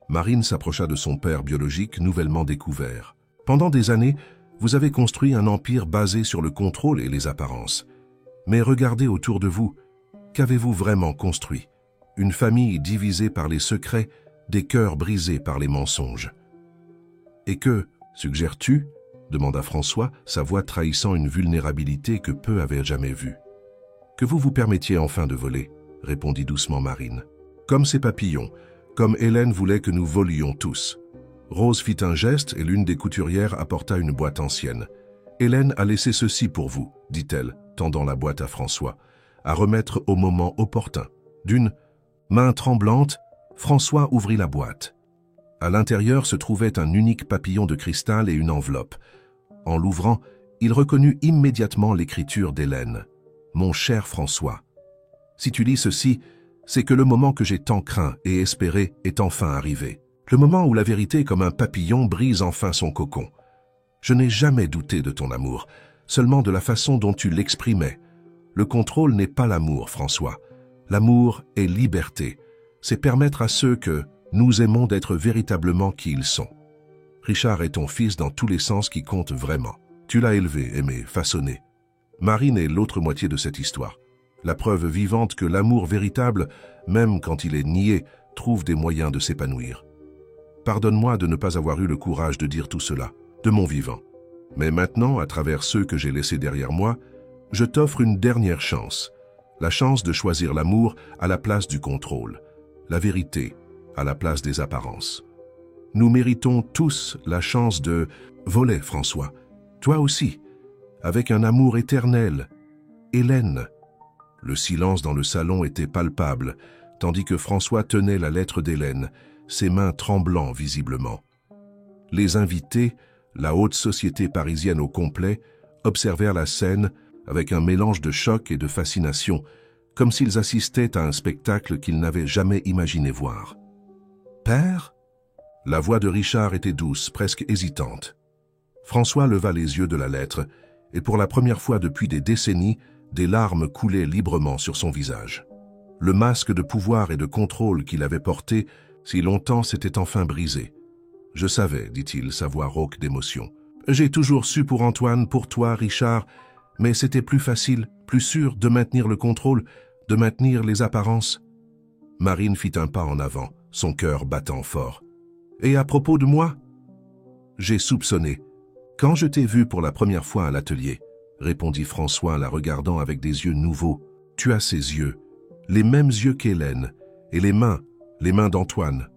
Marine s'approcha de son père biologique nouvellement découvert. Pendant des années, vous avez construit un empire basé sur le contrôle et les apparences. Mais regardez autour de vous, qu'avez-vous vraiment construit? Une famille divisée par les secrets, des cœurs brisés par les mensonges. Et que, suggères-tu? Demanda François, sa voix trahissant une vulnérabilité que peu avaient jamais vue. Que vous vous permettiez enfin de voler, répondit doucement Marine. Comme ces papillons, comme Hélène voulait que nous volions tous. Rose fit un geste et l'une des couturières apporta une boîte ancienne. Hélène a laissé ceci pour vous, dit-elle, tendant la boîte à François, à remettre au moment opportun. D'une main tremblante, François ouvrit la boîte. À l'intérieur se trouvait un unique papillon de cristal et une enveloppe. En l'ouvrant, il reconnut immédiatement l'écriture d'Hélène. « Mon cher François, si tu lis ceci, c'est que le moment que j'ai tant craint et espéré est enfin arrivé. Le moment où la vérité comme un papillon brise enfin son cocon. Je n'ai jamais douté de ton amour, seulement de la façon dont tu l'exprimais. Le contrôle n'est pas l'amour, François. L'amour est liberté. C'est permettre à ceux que nous aimons d'être véritablement qui ils sont. Richard est ton fils dans tous les sens qui comptent vraiment. Tu l'as élevé, aimé, façonné. Marine est l'autre moitié de cette histoire. La preuve vivante que l'amour véritable, même quand il est nié, trouve des moyens de s'épanouir. Pardonne-moi de ne pas avoir eu le courage de dire tout cela, de mon vivant. Mais maintenant, à travers ceux que j'ai laissés derrière moi, je t'offre une dernière chance. La chance de choisir l'amour à la place du contrôle, la vérité à la place des apparences. Nous méritons tous la chance de voler, François. Toi aussi, avec un amour éternel. Hélène. Le silence dans le salon était palpable, tandis que François tenait la lettre d'Hélène, ses mains tremblant visiblement. Les invités, la haute société parisienne au complet, observèrent la scène avec un mélange de choc et de fascination, comme s'ils assistaient à un spectacle qu'ils n'avaient jamais imaginé voir. « Père ?» La voix de Richard était douce, presque hésitante. François leva les yeux de la lettre, et pour la première fois depuis des décennies, des larmes coulaient librement sur son visage. Le masque de pouvoir et de contrôle qu'il avait porté si longtemps s'était enfin brisé. « Je savais, dit-il, sa voix rauque d'émotion. J'ai toujours su pour Antoine, pour toi, Richard, mais c'était plus facile, plus sûr de maintenir le contrôle, de maintenir les apparences. » Marine fit un pas en avant, son cœur battant fort. « Et à propos de moi ?» J'ai soupçonné. Quand je t'ai vu pour la première fois à l'atelier, répondit François la regardant avec des yeux nouveaux. Tu as ces yeux, les mêmes yeux qu'Hélène, et les mains d'Antoine.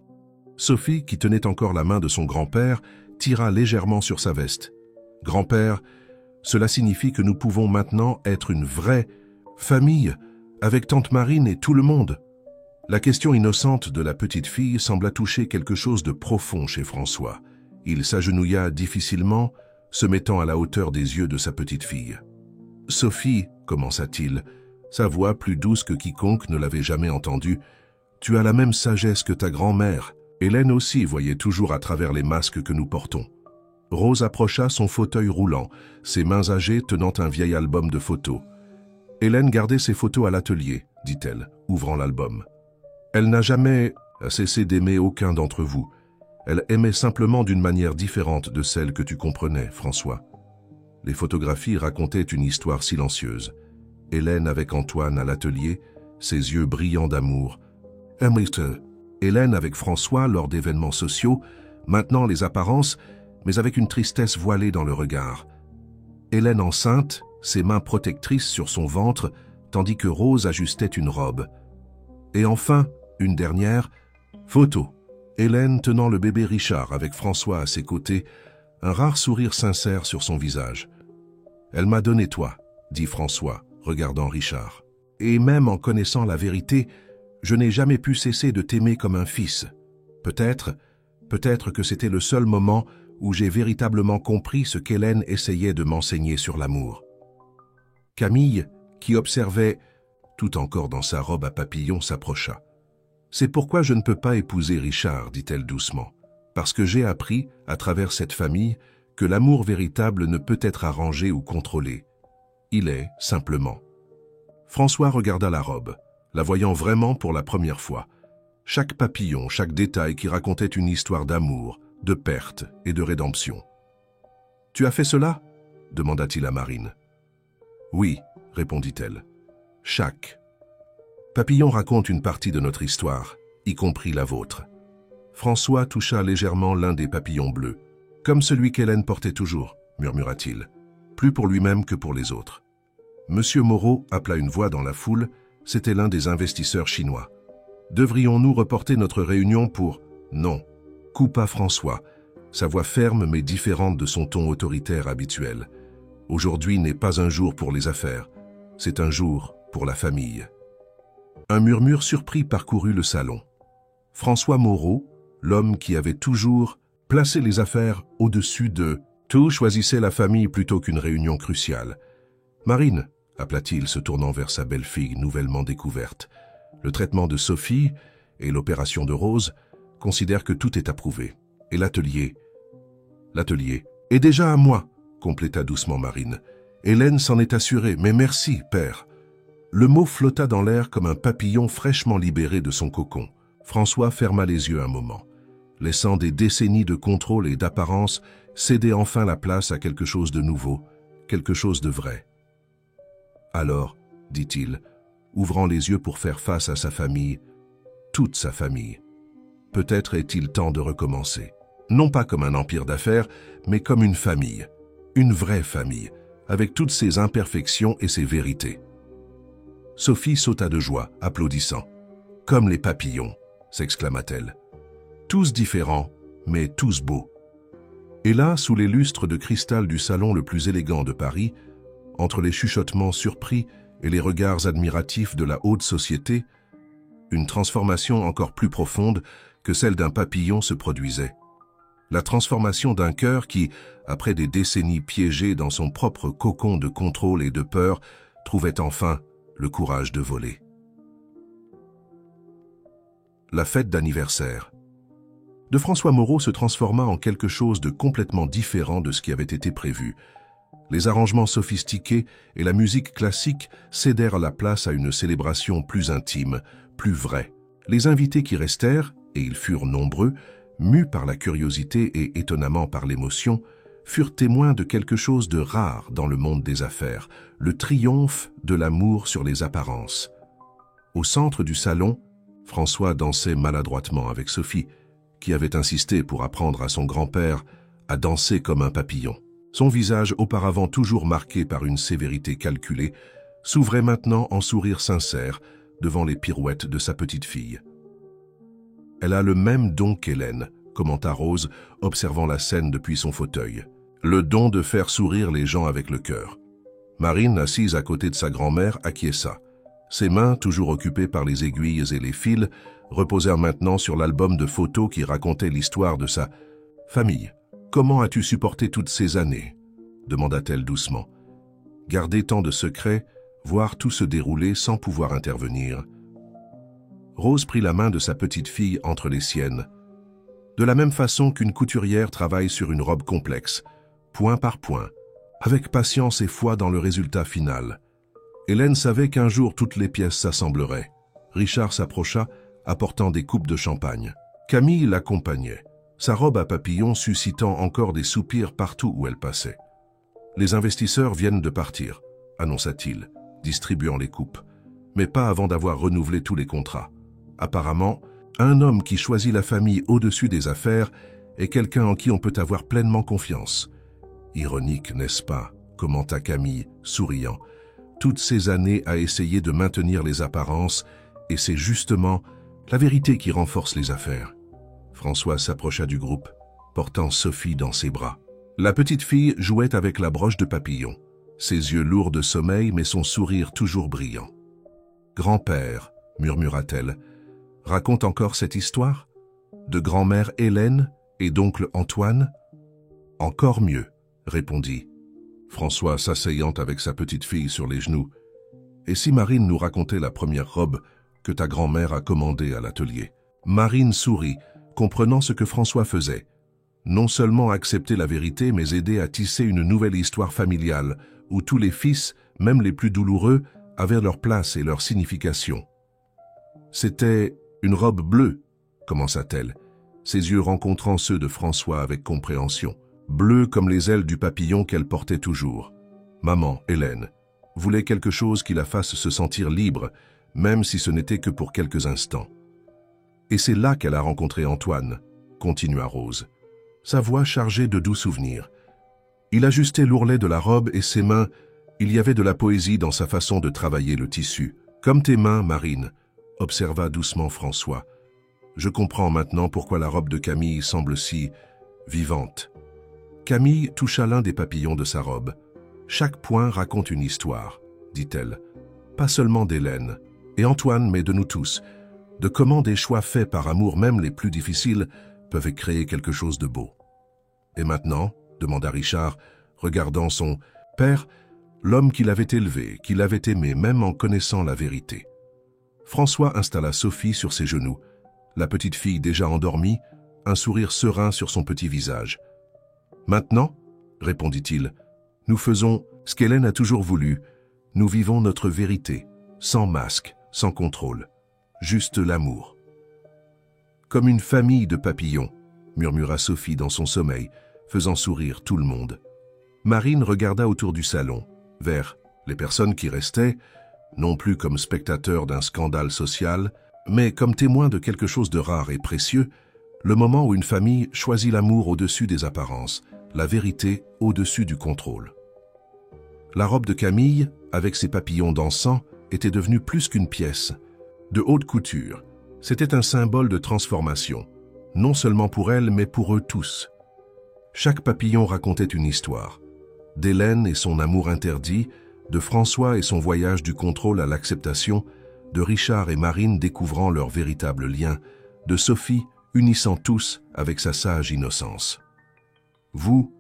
Sophie, qui tenait encore la main de son grand-père, tira légèrement sur sa veste. Grand-père, cela signifie que nous pouvons maintenant être une vraie famille, avec tante Marine et tout le monde. La question innocente de la petite fille sembla toucher quelque chose de profond chez François. Il s'agenouilla difficilement, se mettant à la hauteur des yeux de sa petite fille. « Sophie, commença-t-il, sa voix plus douce que quiconque ne l'avait jamais entendue, tu as la même sagesse que ta grand-mère. Hélène aussi voyait toujours à travers les masques que nous portons. » Rose approcha son fauteuil roulant, ses mains âgées tenant un vieil album de photos. « Hélène gardait ses photos à l'atelier, dit-elle, ouvrant l'album. Elle n'a jamais cessé d'aimer aucun d'entre vous. Elle aimait simplement d'une manière différente de celle que tu comprenais, François. » Les photographies racontaient une histoire silencieuse. Hélène avec Antoine à l'atelier, ses yeux brillants d'amour. Hélène avec François lors d'événements sociaux, maintenant les apparences, mais avec une tristesse voilée dans le regard. Hélène enceinte, ses mains protectrices sur son ventre, tandis que Rose ajustait une robe. Et enfin, Une dernière photo. Hélène tenant le bébé Richard avec François à ses côtés, un rare sourire sincère sur son visage. « Elle m'a donné toi », dit François, regardant Richard. « Et même en connaissant la vérité, je n'ai jamais pu cesser de t'aimer comme un fils. Peut-être que c'était le seul moment où j'ai véritablement compris ce qu'Hélène essayait de m'enseigner sur l'amour. » Camille, qui observait, tout encore dans sa robe à papillons, s'approcha. « C'est pourquoi je ne peux pas épouser Richard, dit-elle doucement, parce que j'ai appris, à travers cette famille, que l'amour véritable ne peut être arrangé ou contrôlé. Il est, simplement. » François regarda la robe, la voyant vraiment pour la première fois. Chaque papillon, chaque détail qui racontait une histoire d'amour, de perte et de rédemption. « Tu as fait cela » demanda-t-il à Marine. « Oui, répondit-elle. Chaque. Papillon raconte une partie de notre histoire, y compris la vôtre. » François toucha légèrement l'un des papillons bleus. « Comme celui qu'Hélène portait toujours, » murmura-t-il, plus pour lui-même que pour les autres. Monsieur Moreau appela une voix dans la foule, c'était l'un des investisseurs chinois. « Devrions-nous reporter notre réunion pour… » « Non, » coupa François, sa voix ferme mais différente de son ton autoritaire habituel. « Aujourd'hui n'est pas un jour pour les affaires, c'est un jour pour la famille. » Un murmure surpris parcourut le salon. François Moreau, l'homme qui avait toujours placé les affaires au-dessus de tout, choisissait la famille plutôt qu'une réunion cruciale. « Marine » appela-t-il, se tournant vers sa belle-fille nouvellement découverte. « Le traitement de Sophie et l'opération de Rose considèrent que tout est approuvé. Et l'atelier… » « L'atelier est déjà à moi » compléta doucement Marine. « Hélène s'en est assurée, mais merci, père. » Le mot flotta dans l'air comme un papillon fraîchement libéré de son cocon. François ferma les yeux un moment, laissant des décennies de contrôle et d'apparence céder enfin la place à quelque chose de nouveau, quelque chose de vrai. « Alors, » dit-il, ouvrant les yeux pour faire face à sa famille, toute sa famille, « peut-être est-il temps de recommencer. Non pas comme un empire d'affaires, mais comme une famille, une vraie famille, avec toutes ses imperfections et ses vérités. » Sophie sauta de joie, applaudissant. « Comme les papillons !» s'exclama-t-elle. « Tous différents, mais tous beaux. » Et là, sous les lustres de cristal du salon le plus élégant de Paris, entre les chuchotements surpris et les regards admiratifs de la haute société, une transformation encore plus profonde que celle d'un papillon se produisait. La transformation d'un cœur qui, après des décennies piégé dans son propre cocon de contrôle et de peur, trouvait enfin le courage de voler. La fête d'anniversaire de François Moreau se transforma en quelque chose de complètement différent de ce qui avait été prévu. Les arrangements sophistiqués et la musique classique cédèrent la place à une célébration plus intime, plus vraie. Les invités qui restèrent, et ils furent nombreux, mus par la curiosité et étonnamment par l'émotion, furent témoins de quelque chose de rare dans le monde des affaires, le triomphe de l'amour sur les apparences. Au centre du salon, François dansait maladroitement avec Sophie, qui avait insisté pour apprendre à son grand-père à danser comme un papillon. Son visage, auparavant toujours marqué par une sévérité calculée, s'ouvrait maintenant en sourire sincère devant les pirouettes de sa petite fille. « Elle a le même don qu'Hélène », commenta Rose, observant la scène depuis son fauteuil. « Le don de faire sourire les gens avec le cœur. » Marine, assise à côté de sa grand-mère, acquiesça. Ses mains, toujours occupées par les aiguilles et les fils, reposèrent maintenant sur l'album de photos qui racontait l'histoire de sa famille. « Comment as-tu supporté toutes ces années ?» demanda-t-elle doucement. « Garder tant de secrets, voir tout se dérouler sans pouvoir intervenir. » Rose prit la main de sa petite fille entre les siennes. De la même façon qu'une couturière travaille sur une robe complexe, point par point, avec patience et foi dans le résultat final. Hélène savait qu'un jour toutes les pièces s'assembleraient. Richard s'approcha, apportant des coupes de champagne. Camille l'accompagnait, sa robe à papillons suscitant encore des soupirs partout où elle passait. « Les investisseurs viennent de partir », annonça-t-il, distribuant les coupes, mais pas avant d'avoir renouvelé tous les contrats. Apparemment, un homme qui choisit la famille au-dessus des affaires est quelqu'un en qui on peut avoir pleinement confiance. Ironique, n'est-ce pas, commenta Camille, souriant. Toutes ces années à essayer de maintenir les apparences, et c'est justement La vérité qui renforce les affaires. François s'approcha du groupe, portant Sophie dans ses bras. La petite fille jouait avec la broche de papillon, ses yeux lourds de sommeil mais son sourire toujours brillant. « Grand-père » murmura-t-elle, « raconte encore cette histoire? De grand-mère Hélène et d'oncle Antoine ?»« Encore mieux » répondit François s'asseyant avec sa petite fille sur les genoux. « Et si Marine nous racontait la première robe que ta grand-mère a commandée à l'atelier ?» Marine sourit, comprenant ce que François faisait. Non seulement accepter la vérité, mais aider à tisser une nouvelle histoire familiale, où tous les fils, même les plus douloureux, avaient leur place et leur signification. « C'était une robe bleue » commença-t-elle, ses yeux rencontrant ceux de François avec compréhension. Bleu comme les ailes du papillon qu'elle portait toujours. Maman, Hélène, voulait quelque chose qui la fasse se sentir libre, même si ce n'était que pour quelques instants. Et c'est là qu'elle a rencontré Antoine, continua Rose, sa voix chargée de doux souvenirs. Il ajustait l'ourlet de la robe et ses mains, il y avait de la poésie dans sa façon de travailler le tissu. Comme tes mains, Marine, observa doucement François. Je comprends maintenant pourquoi la robe de Camille semble si vivante. Camille toucha l'un des papillons de sa robe. Chaque point raconte une histoire, dit-elle. Pas seulement d'Hélène et Antoine, mais de nous tous. De comment des choix faits par amour, même les plus difficiles, peuvent créer quelque chose de beau. Et maintenant, demanda Richard, regardant son père, l'homme qui l'avait élevé, qui l'avait aimé, même en connaissant la vérité. François installa Sophie sur ses genoux. La petite fille déjà endormie, un sourire serein sur son petit visage. « Maintenant, répondit-il, nous faisons ce qu'Hélène a toujours voulu. Nous vivons notre vérité, sans masque, sans contrôle. Juste l'amour. » Comme une famille de papillons, murmura Sophie dans son sommeil, faisant sourire tout le monde. Marine regarda autour du salon, vers les personnes qui restaient, non plus comme spectateurs d'un scandale social, mais comme témoins de quelque chose de rare et précieux, le moment où une famille choisit l'amour au-dessus des apparences, la vérité au-dessus du contrôle. La robe de Camille, avec ses papillons d'encens, était devenue plus qu'une pièce. De haute couture, c'était un symbole de transformation, non seulement pour elle, mais pour eux tous. Chaque papillon racontait une histoire. D'Hélène et son amour interdit, de François et son voyage du contrôle à l'acceptation, de Richard et Marine découvrant leur véritable lien, de Sophie unissant tous avec sa sage innocence. « Vous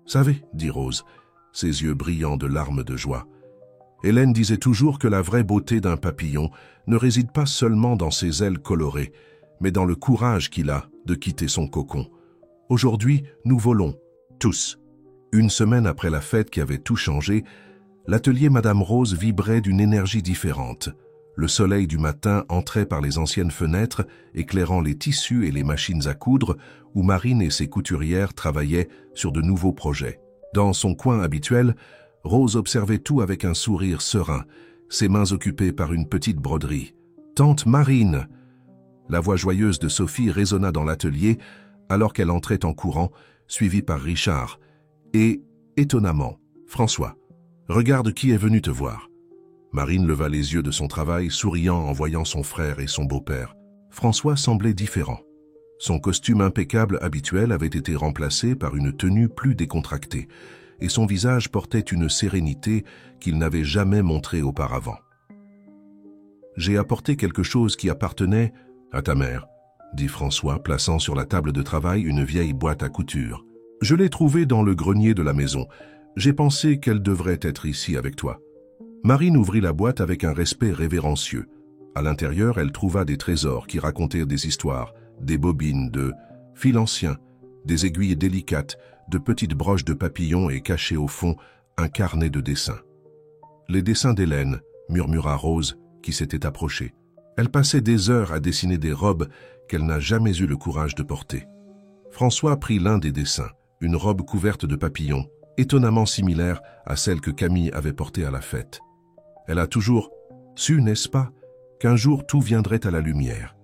savez, dit Rose, ses yeux brillants de larmes de joie. Hélène disait toujours que la vraie beauté d'un papillon ne réside pas seulement dans ses ailes colorées, mais dans le courage qu'il a de quitter son cocon. Aujourd'hui, nous volons, tous. » Une semaine après la fête qui avait tout changé, l'atelier Madame Rose vibrait d'une énergie différente. Le soleil du matin entrait par les anciennes fenêtres, éclairant les tissus et les machines à coudre, où Marine et ses couturières travaillaient sur de nouveaux projets. Dans son coin habituel, Rose observait tout avec un sourire serein, ses mains occupées par une petite broderie. « Tante Marine !» La voix joyeuse de Sophie résonna dans l'atelier, alors qu'elle entrait en courant, suivie par Richard. Et, étonnamment, François, regarde qui est venu te voir. Marine leva les yeux de son travail, souriant en voyant son frère et son beau-père. François semblait différent. Son costume impeccable habituel avait été remplacé par une tenue plus décontractée, et son visage portait une sérénité qu'il n'avait jamais montrée auparavant. « J'ai apporté quelque chose qui appartenait à ta mère, » dit François, plaçant sur la table de travail une vieille boîte à couture. « Je l'ai trouvée dans le grenier de la maison. J'ai pensé qu'elle devrait être ici avec toi. » Marine ouvrit la boîte avec un respect révérencieux. À l'intérieur, elle trouva des trésors qui racontaient des histoires, des bobines, de fils anciens, des aiguilles délicates, de petites broches de papillons et cachées au fond, un carnet de dessins. « Les dessins d'Hélène » murmura Rose, qui s'était approchée. Elle passait des heures à dessiner des robes qu'elle n'a jamais eu le courage de porter. François prit l'un des dessins, une robe couverte de papillons, étonnamment similaire à celle que Camille avait portée à la fête. Elle a toujours su, n'est-ce pas, qu'un jour tout viendrait à la lumière.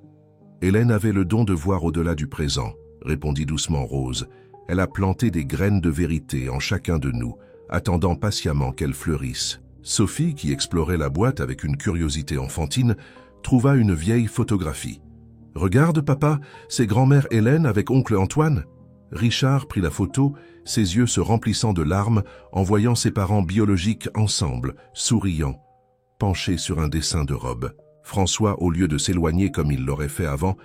Hélène avait le don de voir au-delà du présent, répondit doucement Rose. Elle a planté des graines de vérité en chacun de nous, attendant patiemment qu'elles fleurissent. Sophie, qui explorait la boîte avec une curiosité enfantine, trouva une vieille photographie. « Regarde, papa, c'est grand-mère Hélène avec oncle Antoine !» Richard prit la photo, ses yeux se remplissant de larmes en voyant ses parents biologiques ensemble, souriant, penchés sur un dessin de robe. François, au lieu de s'éloigner comme il l'aurait fait avant,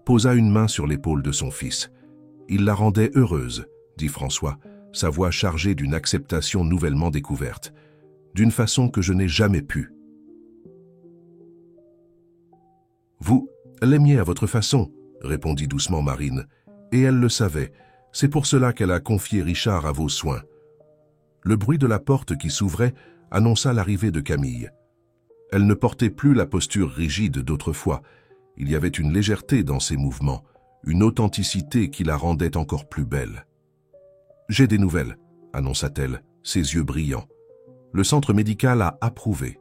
posa une main sur l'épaule de son fils. « Il la rendait heureuse », dit François, sa voix chargée d'une acceptation nouvellement découverte, « d'une façon que je n'ai jamais pu. » « Vous l'aimiez à votre façon, » répondit doucement Marine, et elle le savait. C'est pour cela qu'elle a confié Richard à vos soins. Le bruit de la porte qui s'ouvrait annonça l'arrivée de Camille. Elle ne portait plus la posture rigide d'autrefois. Il y avait une légèreté dans ses mouvements, une authenticité qui la rendait encore plus belle. « J'ai des nouvelles, » annonça-t-elle, ses yeux brillants. Le centre médical a approuvé.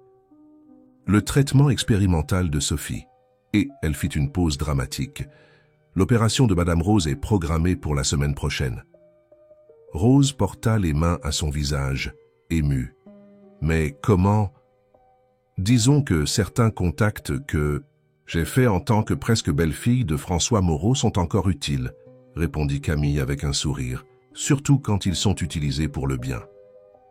Le traitement expérimental de Sophie. Et elle fit une pause dramatique. L'opération de Madame Rose est programmée pour la semaine prochaine. Rose porta les mains à son visage, émue. Mais comment? Disons que certains contacts que j'ai faits en tant que presque belle-fille de François Moreau sont encore utiles, répondit Camille avec un sourire, surtout quand ils sont utilisés pour le bien.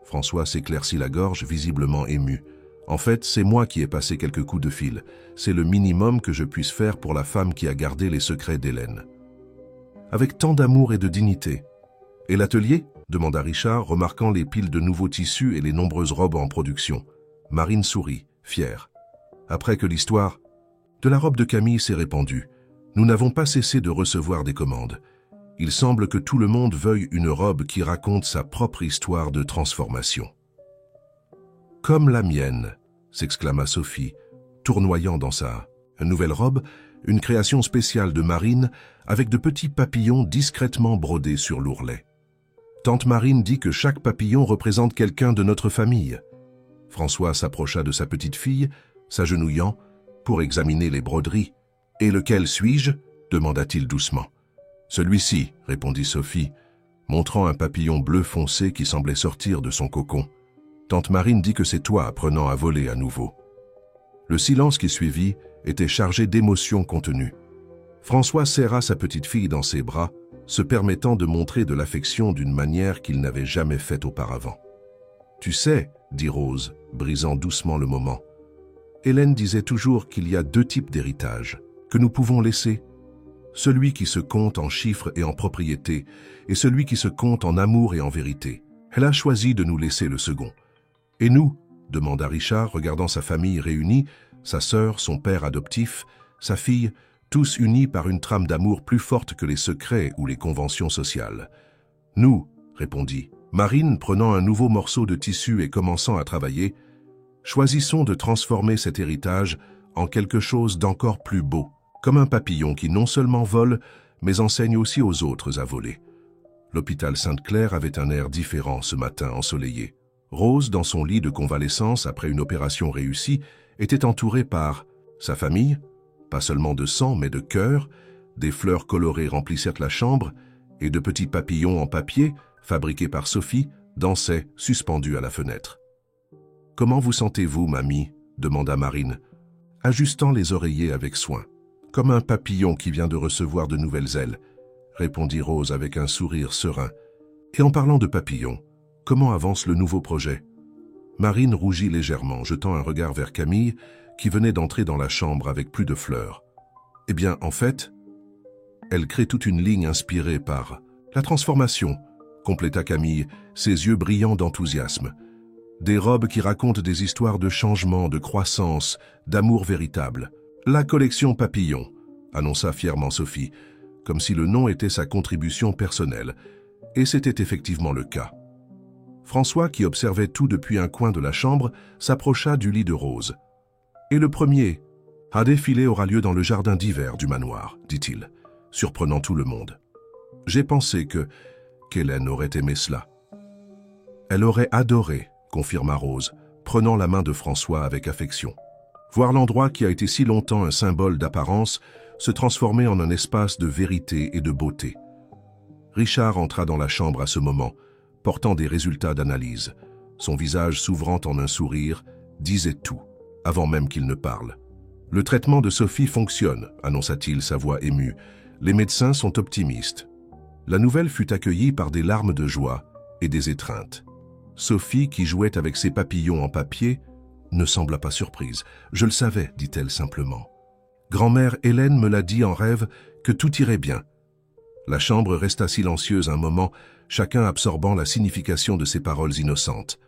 François s'éclaircit la gorge, visiblement ému. En fait, c'est moi qui ai passé quelques coups de fil. C'est le minimum que je puisse faire pour la femme qui a gardé les secrets d'Hélène. Avec tant d'amour et de dignité. Et l'atelier? Demanda Richard, remarquant les piles de nouveaux tissus et les nombreuses robes en production. Marine sourit, fière. Après que l'histoire de la robe de Camille s'est répandue, nous n'avons pas cessé de recevoir des commandes. Il semble que tout le monde veuille une robe qui raconte sa propre histoire de transformation. « Comme la mienne », s'exclama Sophie, tournoyant dans sa nouvelle robe, une création spéciale de Marine avec de petits papillons discrètement brodés sur l'ourlet. Tante Marine dit que chaque papillon représente quelqu'un de notre famille. François s'approcha de sa petite fille, s'agenouillant, pour examiner les broderies. « Et lequel suis-je » demanda-t-il doucement. « Celui-ci » répondit Sophie, montrant un papillon bleu foncé qui semblait sortir de son cocon. Tante Marine dit que c'est toi apprenant à voler à nouveau. Le silence qui suivit était chargé d'émotions contenues. François serra sa petite fille dans ses bras, se permettant de montrer de l'affection d'une manière qu'il n'avait jamais faite auparavant. « Tu sais, » dit Rose, brisant doucement le moment, « Hélène disait toujours qu'il y a deux types d'héritage que nous pouvons laisser. Celui qui se compte en chiffres et en propriétés, et celui qui se compte en amour et en vérité. Elle a choisi de nous laisser le second. « Et nous ?» demanda Richard, regardant sa famille réunie, sa sœur, son père adoptif, sa fille, tous unis par une trame d'amour plus forte que les secrets ou les conventions sociales. « Nous » répondit Marine, prenant un nouveau morceau de tissu et commençant à travailler. « Choisissons de transformer cet héritage en quelque chose d'encore plus beau, comme un papillon qui non seulement vole, mais enseigne aussi aux autres à voler. » L'hôpital Sainte-Claire avait un air différent ce matin ensoleillé. Rose, dans son lit de convalescence après une opération réussie, était entourée par sa famille, pas seulement de sang mais de cœur, des fleurs colorées remplissèrent la chambre et de petits papillons en papier, fabriqués par Sophie, dansaient suspendus à la fenêtre. « Comment vous sentez-vous, mamie » demanda Marine, ajustant les oreillers avec soin. « Comme un papillon qui vient de recevoir de nouvelles ailes » répondit Rose avec un sourire serein. « Et en parlant de papillons, comment avance le nouveau projet ?» Marine rougit légèrement, jetant un regard vers Camille, qui venait d'entrer dans la chambre avec plus de fleurs. « Eh bien, en fait, elle crée toute une ligne inspirée par la transformation, » compléta Camille, ses yeux brillants d'enthousiasme. « Des robes qui racontent des histoires de changement, de croissance, d'amour véritable. La collection Papillon, » annonça fièrement Sophie, comme si le nom était sa contribution personnelle, et c'était effectivement le cas. François, qui observait tout depuis un coin de la chambre, s'approcha du lit de Rose. « Et le premier défilé aura lieu dans le jardin d'hiver du manoir, dit-il, surprenant tout le monde. J'ai pensé qu'Hélène aurait aimé cela. »« Elle aurait adoré, » confirma Rose, prenant la main de François avec affection. Voir l'endroit qui a été si longtemps un symbole d'apparence se transformer en un espace de vérité et de beauté. Richard entra dans la chambre à ce moment, portant des résultats d'analyse. Son visage s'ouvrant en un sourire, disait tout, avant même qu'il ne parle. Le traitement de Sophie fonctionne, annonça-t-il, sa voix émue. Les médecins sont optimistes. La nouvelle fut accueillie par des larmes de joie et des étreintes. Sophie, qui jouait avec ses papillons en papier, ne sembla pas surprise. « Je le savais », dit-elle simplement. « Grand-mère Hélène me l'a dit en rêve que tout irait bien. » La chambre resta silencieuse un moment, chacun absorbant la signification de ces paroles innocentes.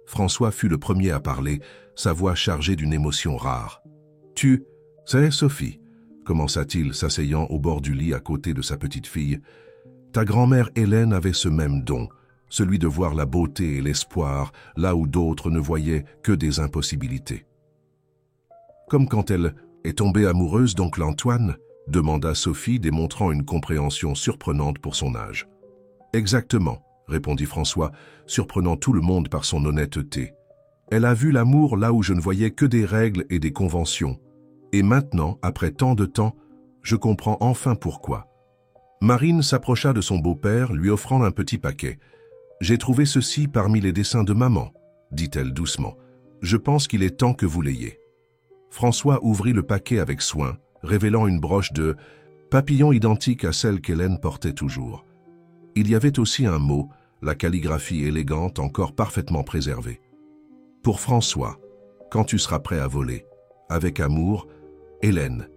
François fut le premier à parler, sa voix chargée d'une émotion rare. « Tu sais, Sophie », commença-t-il, s'asseyant au bord du lit à côté de sa petite fille, « ta grand-mère Hélène avait ce même don, celui de voir la beauté et l'espoir là où d'autres ne voyaient que des impossibilités. » « Comme quand elle est tombée amoureuse d'oncle Antoine ?» demanda Sophie, démontrant une compréhension surprenante pour son âge. « Exactement, » répondit François, surprenant tout le monde par son honnêteté. « Elle a vu l'amour là où je ne voyais que des règles et des conventions. Et maintenant, après tant de temps, je comprends enfin pourquoi. » Marine s'approcha de son beau-père, lui offrant un petit paquet. « J'ai trouvé ceci parmi les dessins de maman, » dit-elle doucement. « Je pense qu'il est temps que vous l'ayez. » François ouvrit le paquet avec soin, révélant une broche de papillon identique à celle qu'Hélène portait toujours. Il y avait aussi un mot, la calligraphie élégante encore parfaitement préservée. « Pour François, quand tu seras prêt à voler. Avec amour, Hélène. »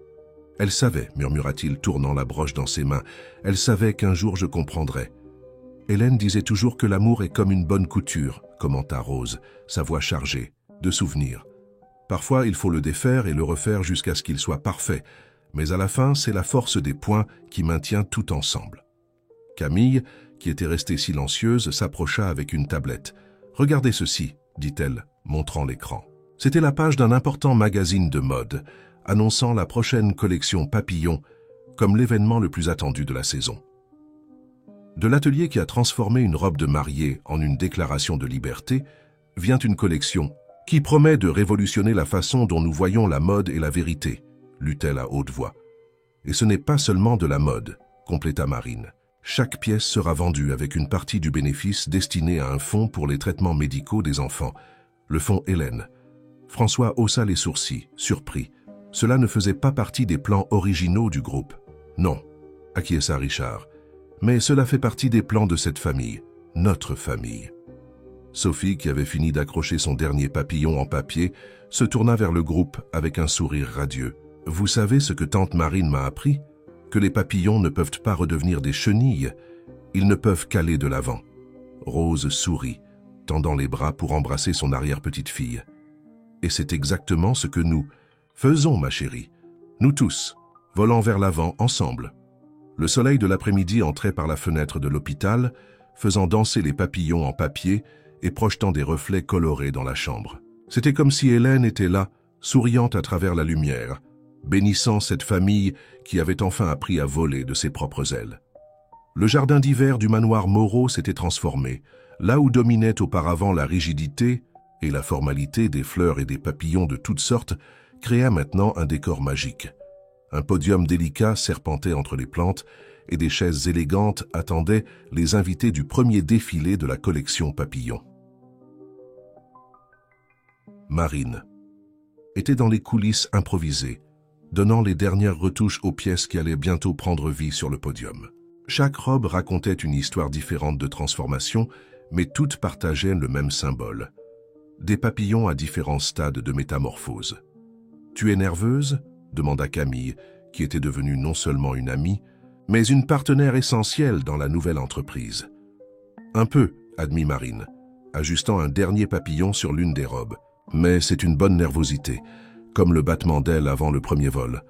Elle savait, murmura-t-il, tournant la broche dans ses mains, elle savait qu'un jour je comprendrais. Hélène disait toujours que l'amour est comme une bonne couture, commenta Rose, sa voix chargée, de souvenirs. Parfois, il faut le défaire et le refaire jusqu'à ce qu'il soit parfait, mais à la fin, c'est la force des points qui maintient tout ensemble. Camille, qui était restée silencieuse, s'approcha avec une tablette. « Regardez ceci », dit-elle, montrant l'écran. C'était la page d'un important magazine de mode, annonçant la prochaine collection Papillon comme l'événement le plus attendu de la saison. De l'atelier qui a transformé une robe de mariée en une déclaration de liberté, vient une collection qui promet de révolutionner la façon dont nous voyons la mode et la vérité, lut-elle à haute voix. Et ce n'est pas seulement de la mode, compléta Marine. Chaque pièce sera vendue avec une partie du bénéfice destinée à un fonds pour les traitements médicaux des enfants, le fonds Hélène. François haussa les sourcils, surpris. Cela ne faisait pas partie des plans originaux du groupe. Non, acquiesça Richard. Mais cela fait partie des plans de cette famille, notre famille. Sophie, qui avait fini d'accrocher son dernier papillon en papier, se tourna vers le groupe avec un sourire radieux. « Vous savez ce que tante Marine m'a appris? Que les papillons ne peuvent pas redevenir des chenilles, ils ne peuvent qu'aller de l'avant. » Rose sourit, tendant les bras pour embrasser son arrière-petite-fille. « Et c'est exactement ce que nous faisons, ma chérie. Nous tous, volant vers l'avant ensemble. » Le soleil de l'après-midi entrait par la fenêtre de l'hôpital, faisant danser les papillons en papier et projetant des reflets colorés dans la chambre. C'était comme si Hélène était là, souriante à travers la lumière, bénissant cette famille qui avait enfin appris à voler de ses propres ailes. Le jardin d'hiver du manoir Moreau s'était transformé, là où dominait auparavant la rigidité et la formalité des fleurs et des papillons de toutes sortes, créa maintenant un décor magique. Un podium délicat serpentait entre les plantes et des chaises élégantes attendaient les invités du premier défilé de la collection Papillon. Marine était dans les coulisses improvisées, donnant les dernières retouches aux pièces qui allaient bientôt prendre vie sur le podium. Chaque robe racontait une histoire différente de transformation, mais toutes partageaient le même symbole. Des papillons à différents stades de métamorphose. « Tu es nerveuse ?» demanda Camille, qui était devenue non seulement une amie, mais une partenaire essentielle dans la nouvelle entreprise. « Un peu », admit Marine, ajustant un dernier papillon sur l'une des robes. « Mais c'est une bonne nervosité, comme le battement d'ailes avant le premier vol. »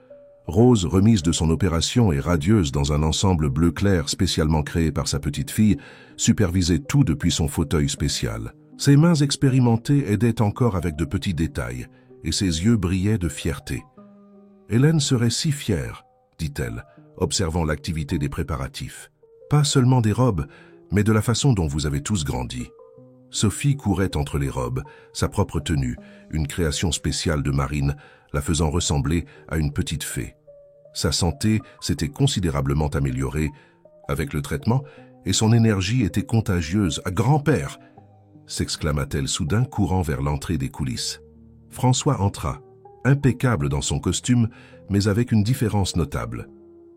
Rose, remise de son opération et radieuse dans un ensemble bleu clair spécialement créé par sa petite fille, supervisait tout depuis son fauteuil spécial. Ses mains expérimentées aidaient encore avec de petits détails, et ses yeux brillaient de fierté. « Hélène serait si fière, » dit-elle, observant l'activité des préparatifs. « Pas seulement des robes, mais de la façon dont vous avez tous grandi. » Sophie courait entre les robes, sa propre tenue, une création spéciale de Marine, la faisant ressembler à une petite fée. Sa santé s'était considérablement améliorée avec le traitement et son énergie était contagieuse. « Grand-père !» s'exclama-t-elle soudain, courant vers l'entrée des coulisses. François entra, impeccable dans son costume, mais avec une différence notable.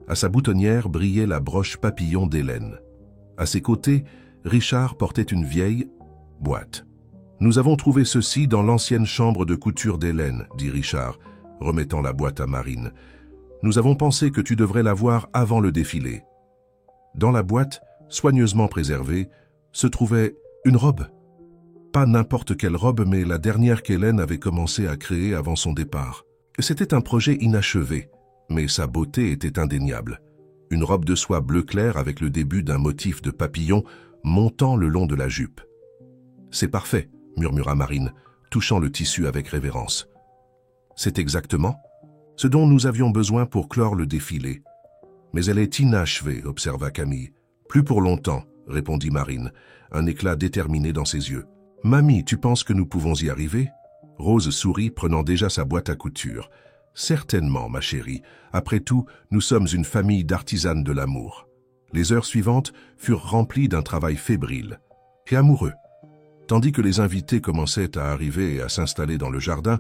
À sa boutonnière brillait la broche papillon d'Hélène. À ses côtés, Richard portait une vieille boîte. « Nous avons trouvé ceci dans l'ancienne chambre de couture d'Hélène, » dit Richard, remettant la boîte à Marine. « Nous avons pensé que tu devrais la voir avant le défilé. » Dans la boîte, soigneusement préservée, se trouvait une robe. Pas n'importe quelle robe, mais la dernière qu'Hélène avait commencé à créer avant son départ. C'était un projet inachevé, mais sa beauté était indéniable. Une robe de soie bleu clair avec le début d'un motif de papillon montant le long de la jupe. « C'est parfait, » murmura Marine, touchant le tissu avec révérence. « C'est exactement ce dont nous avions besoin pour clore le défilé. » « Mais elle est inachevée, » observa Camille. « Plus pour longtemps, » répondit Marine, un éclat déterminé dans ses yeux. « Mamie, tu penses que nous pouvons y arriver ?» Rose sourit, prenant déjà sa boîte à couture. « Certainement, ma chérie. Après tout, nous sommes une famille d'artisanes de l'amour. » Les heures suivantes furent remplies d'un travail fébrile et amoureux. Tandis que les invités commençaient à arriver et à s'installer dans le jardin,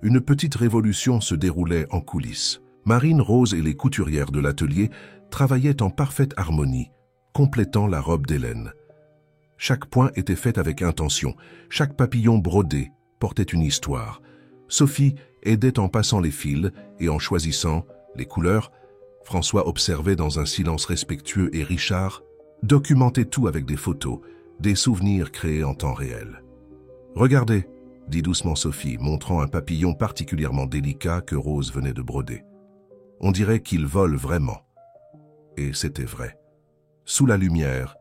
une petite révolution se déroulait en coulisses. Marine, Rose et les couturières de l'atelier travaillaient en parfaite harmonie, complétant la robe d'Hélène. Chaque point était fait avec intention, chaque papillon brodé portait une histoire. Sophie aidait en passant les fils et en choisissant les couleurs. François observait dans un silence respectueux et Richard documentait tout avec des photos, des souvenirs créés en temps réel. « Regardez », dit doucement Sophie, montrant un papillon particulièrement délicat que Rose venait de broder. On dirait qu'il vole vraiment. Et c'était vrai. Sous la lumière,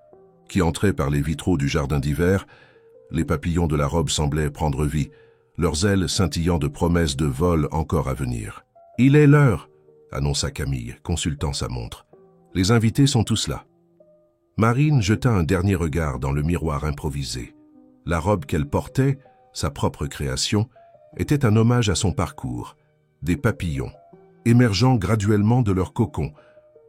qui entrait par les vitraux du jardin d'hiver, les papillons de la robe semblaient prendre vie, leurs ailes scintillant de promesses de vol encore à venir. « Il est l'heure !» annonça Camille, consultant sa montre. « Les invités sont tous là. » Marine jeta un dernier regard dans le miroir improvisé. La robe qu'elle portait, sa propre création, était un hommage à son parcours. Des papillons, émergeant graduellement de leur cocon,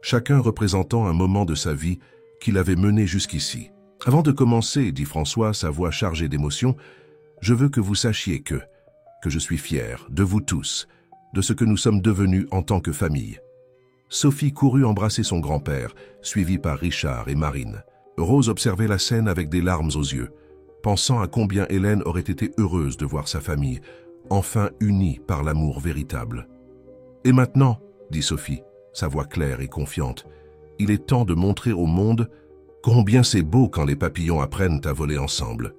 chacun représentant un moment de sa vie qu'il avait mené jusqu'ici. « Avant de commencer, » dit François, sa voix chargée d'émotion, « je veux que vous sachiez que je suis fier de vous tous, de ce que nous sommes devenus en tant que famille. » Sophie courut embrasser son grand-père, suivie par Richard et Marine. Rose observait la scène avec des larmes aux yeux, pensant à combien Hélène aurait été heureuse de voir sa famille, enfin unie par l'amour véritable. « Et maintenant, » dit Sophie, sa voix claire et confiante, « il est temps de montrer au monde combien c'est beau quand les papillons apprennent à voler ensemble. »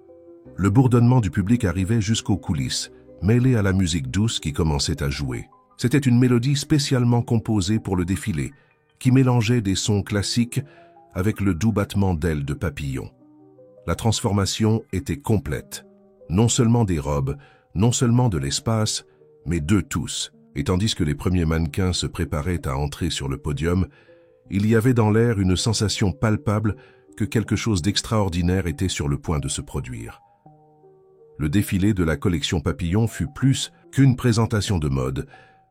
Le bourdonnement du public arrivait jusqu'aux coulisses, mêlé à la musique douce qui commençait à jouer. C'était une mélodie spécialement composée pour le défilé, qui mélangeait des sons classiques avec le doux battement d'ailes de papillons. La transformation était complète, non seulement des robes, non seulement de l'espace, mais d'eux tous. Et tandis que les premiers mannequins se préparaient à entrer sur le podium, il y avait dans l'air une sensation palpable que quelque chose d'extraordinaire était sur le point de se produire. Le défilé de la collection Papillon fut plus qu'une présentation de mode,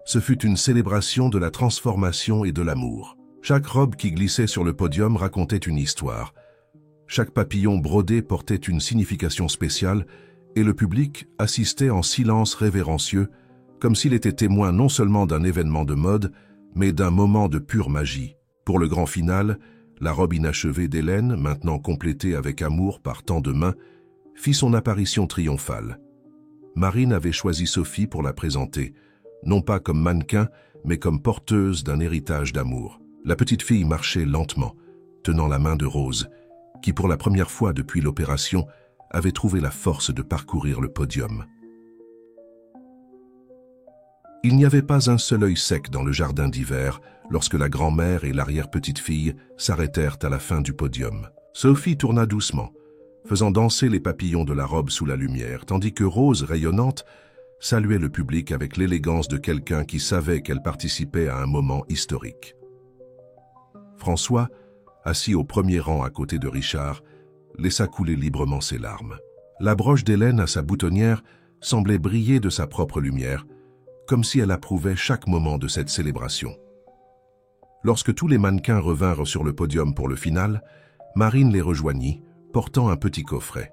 ce fut une célébration de la transformation et de l'amour. Chaque robe qui glissait sur le podium racontait une histoire. Chaque papillon brodé portait une signification spéciale et le public assistait en silence révérencieux, comme s'il était témoin non seulement d'un événement de mode, mais d'un moment de pure magie. Pour le grand final, la robe inachevée d'Hélène, maintenant complétée avec amour par tant de mains, fit son apparition triomphale. Marine avait choisi Sophie pour la présenter, non pas comme mannequin, mais comme porteuse d'un héritage d'amour. La petite fille marchait lentement, tenant la main de Rose, qui pour la première fois depuis l'opération avait trouvé la force de parcourir le podium. Il n'y avait pas un seul œil sec dans le jardin d'hiver lorsque la grand-mère et l'arrière-petite-fille s'arrêtèrent à la fin du podium. Sophie tourna doucement, faisant danser les papillons de la robe sous la lumière, tandis que Rose, rayonnante, saluait le public avec l'élégance de quelqu'un qui savait qu'elle participait à un moment historique. François, assis au premier rang à côté de Richard, laissa couler librement ses larmes. La broche d'Hélène à sa boutonnière semblait briller de sa propre lumière, comme si elle approuvait chaque moment de cette célébration. Lorsque tous les mannequins revinrent sur le podium pour le final, Marine les rejoignit, portant un petit coffret.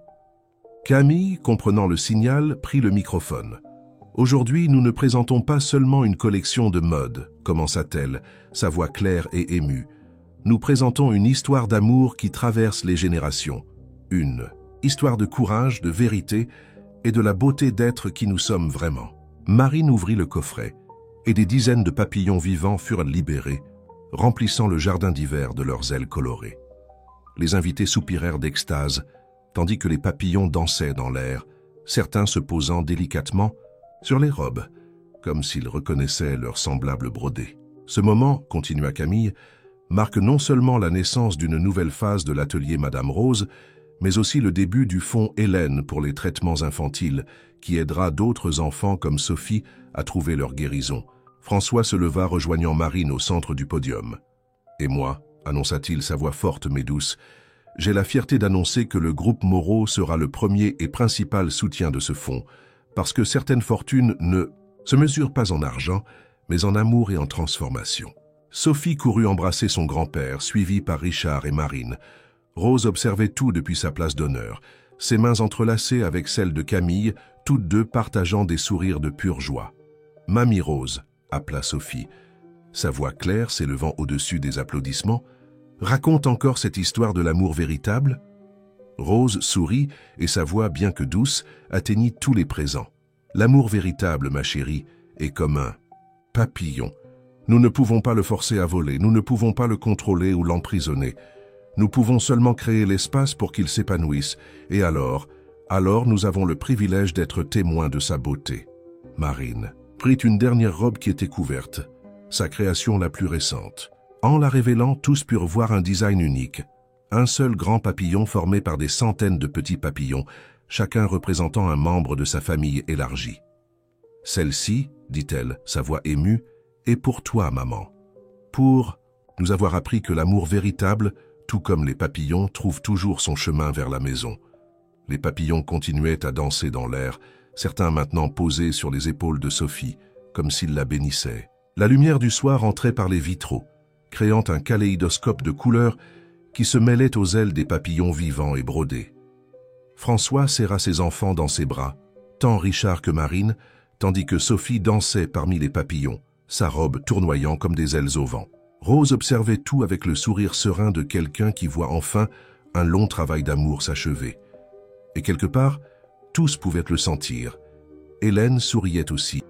Camille, comprenant le signal, prit le microphone. Aujourd'hui, nous ne présentons pas seulement une collection de mode, commença-t-elle, sa voix claire et émue. Nous présentons une histoire d'amour qui traverse les générations. Une histoire de courage, de vérité et de la beauté d'être qui nous sommes vraiment. Marine ouvrit le coffret et des dizaines de papillons vivants furent libérés, remplissant le jardin d'hiver de leurs ailes colorées. Les invités soupirèrent d'extase, tandis que les papillons dansaient dans l'air, certains se posant délicatement sur les robes, comme s'ils reconnaissaient leurs semblables brodés. Ce moment, continua Camille, marque non seulement la naissance d'une nouvelle phase de l'atelier Madame Rose, mais aussi le début du fonds Hélène pour les traitements infantiles, qui aidera d'autres enfants comme Sophie à trouver leur guérison. François se leva rejoignant Marine au centre du podium. « Et moi, annonça-t-il sa voix forte mais douce, j'ai la fierté d'annoncer que le groupe Moreau sera le premier et principal soutien de ce fonds, parce que certaines fortunes ne se mesurent pas en argent, mais en amour et en transformation. » Sophie courut embrasser son grand-père, suivie par Richard et Marine. Rose observait tout depuis sa place d'honneur, ses mains entrelacées avec celles de Camille, toutes deux partageant des sourires de pure joie. « Mamie Rose », appela Sophie, sa voix claire s'élevant au-dessus des applaudissements. « Raconte encore cette histoire de l'amour véritable ?» Rose sourit et sa voix, bien que douce, atteignit tous les présents. « L'amour véritable, ma chérie, est comme un papillon. Nous ne pouvons pas le forcer à voler, nous ne pouvons pas le contrôler ou l'emprisonner. Nous pouvons seulement créer l'espace pour qu'il s'épanouisse, et alors nous avons le privilège d'être témoins de sa beauté. » Marine prit une dernière robe qui était couverte, sa création la plus récente. En la révélant, tous purent voir un design unique. Un seul grand papillon formé par des centaines de petits papillons, chacun représentant un membre de sa famille élargie. « Celle-ci, dit-elle, sa voix émue, est pour toi, maman. Pour nous avoir appris que l'amour véritable, tout comme les papillons, trouve toujours son chemin vers la maison. » Les papillons continuaient à danser dans l'air, certains maintenant posés sur les épaules de Sophie, comme s'ils la bénissaient. La lumière du soir entrait par les vitraux, créant un kaléidoscope de couleurs qui se mêlait aux ailes des papillons vivants et brodés. François serra ses enfants dans ses bras, tant Richard que Marine, tandis que Sophie dansait parmi les papillons, sa robe tournoyant comme des ailes au vent. Rose observait tout avec le sourire serein de quelqu'un qui voit enfin un long travail d'amour s'achever. Et quelque part, tous pouvaient le sentir. Hélène souriait aussi.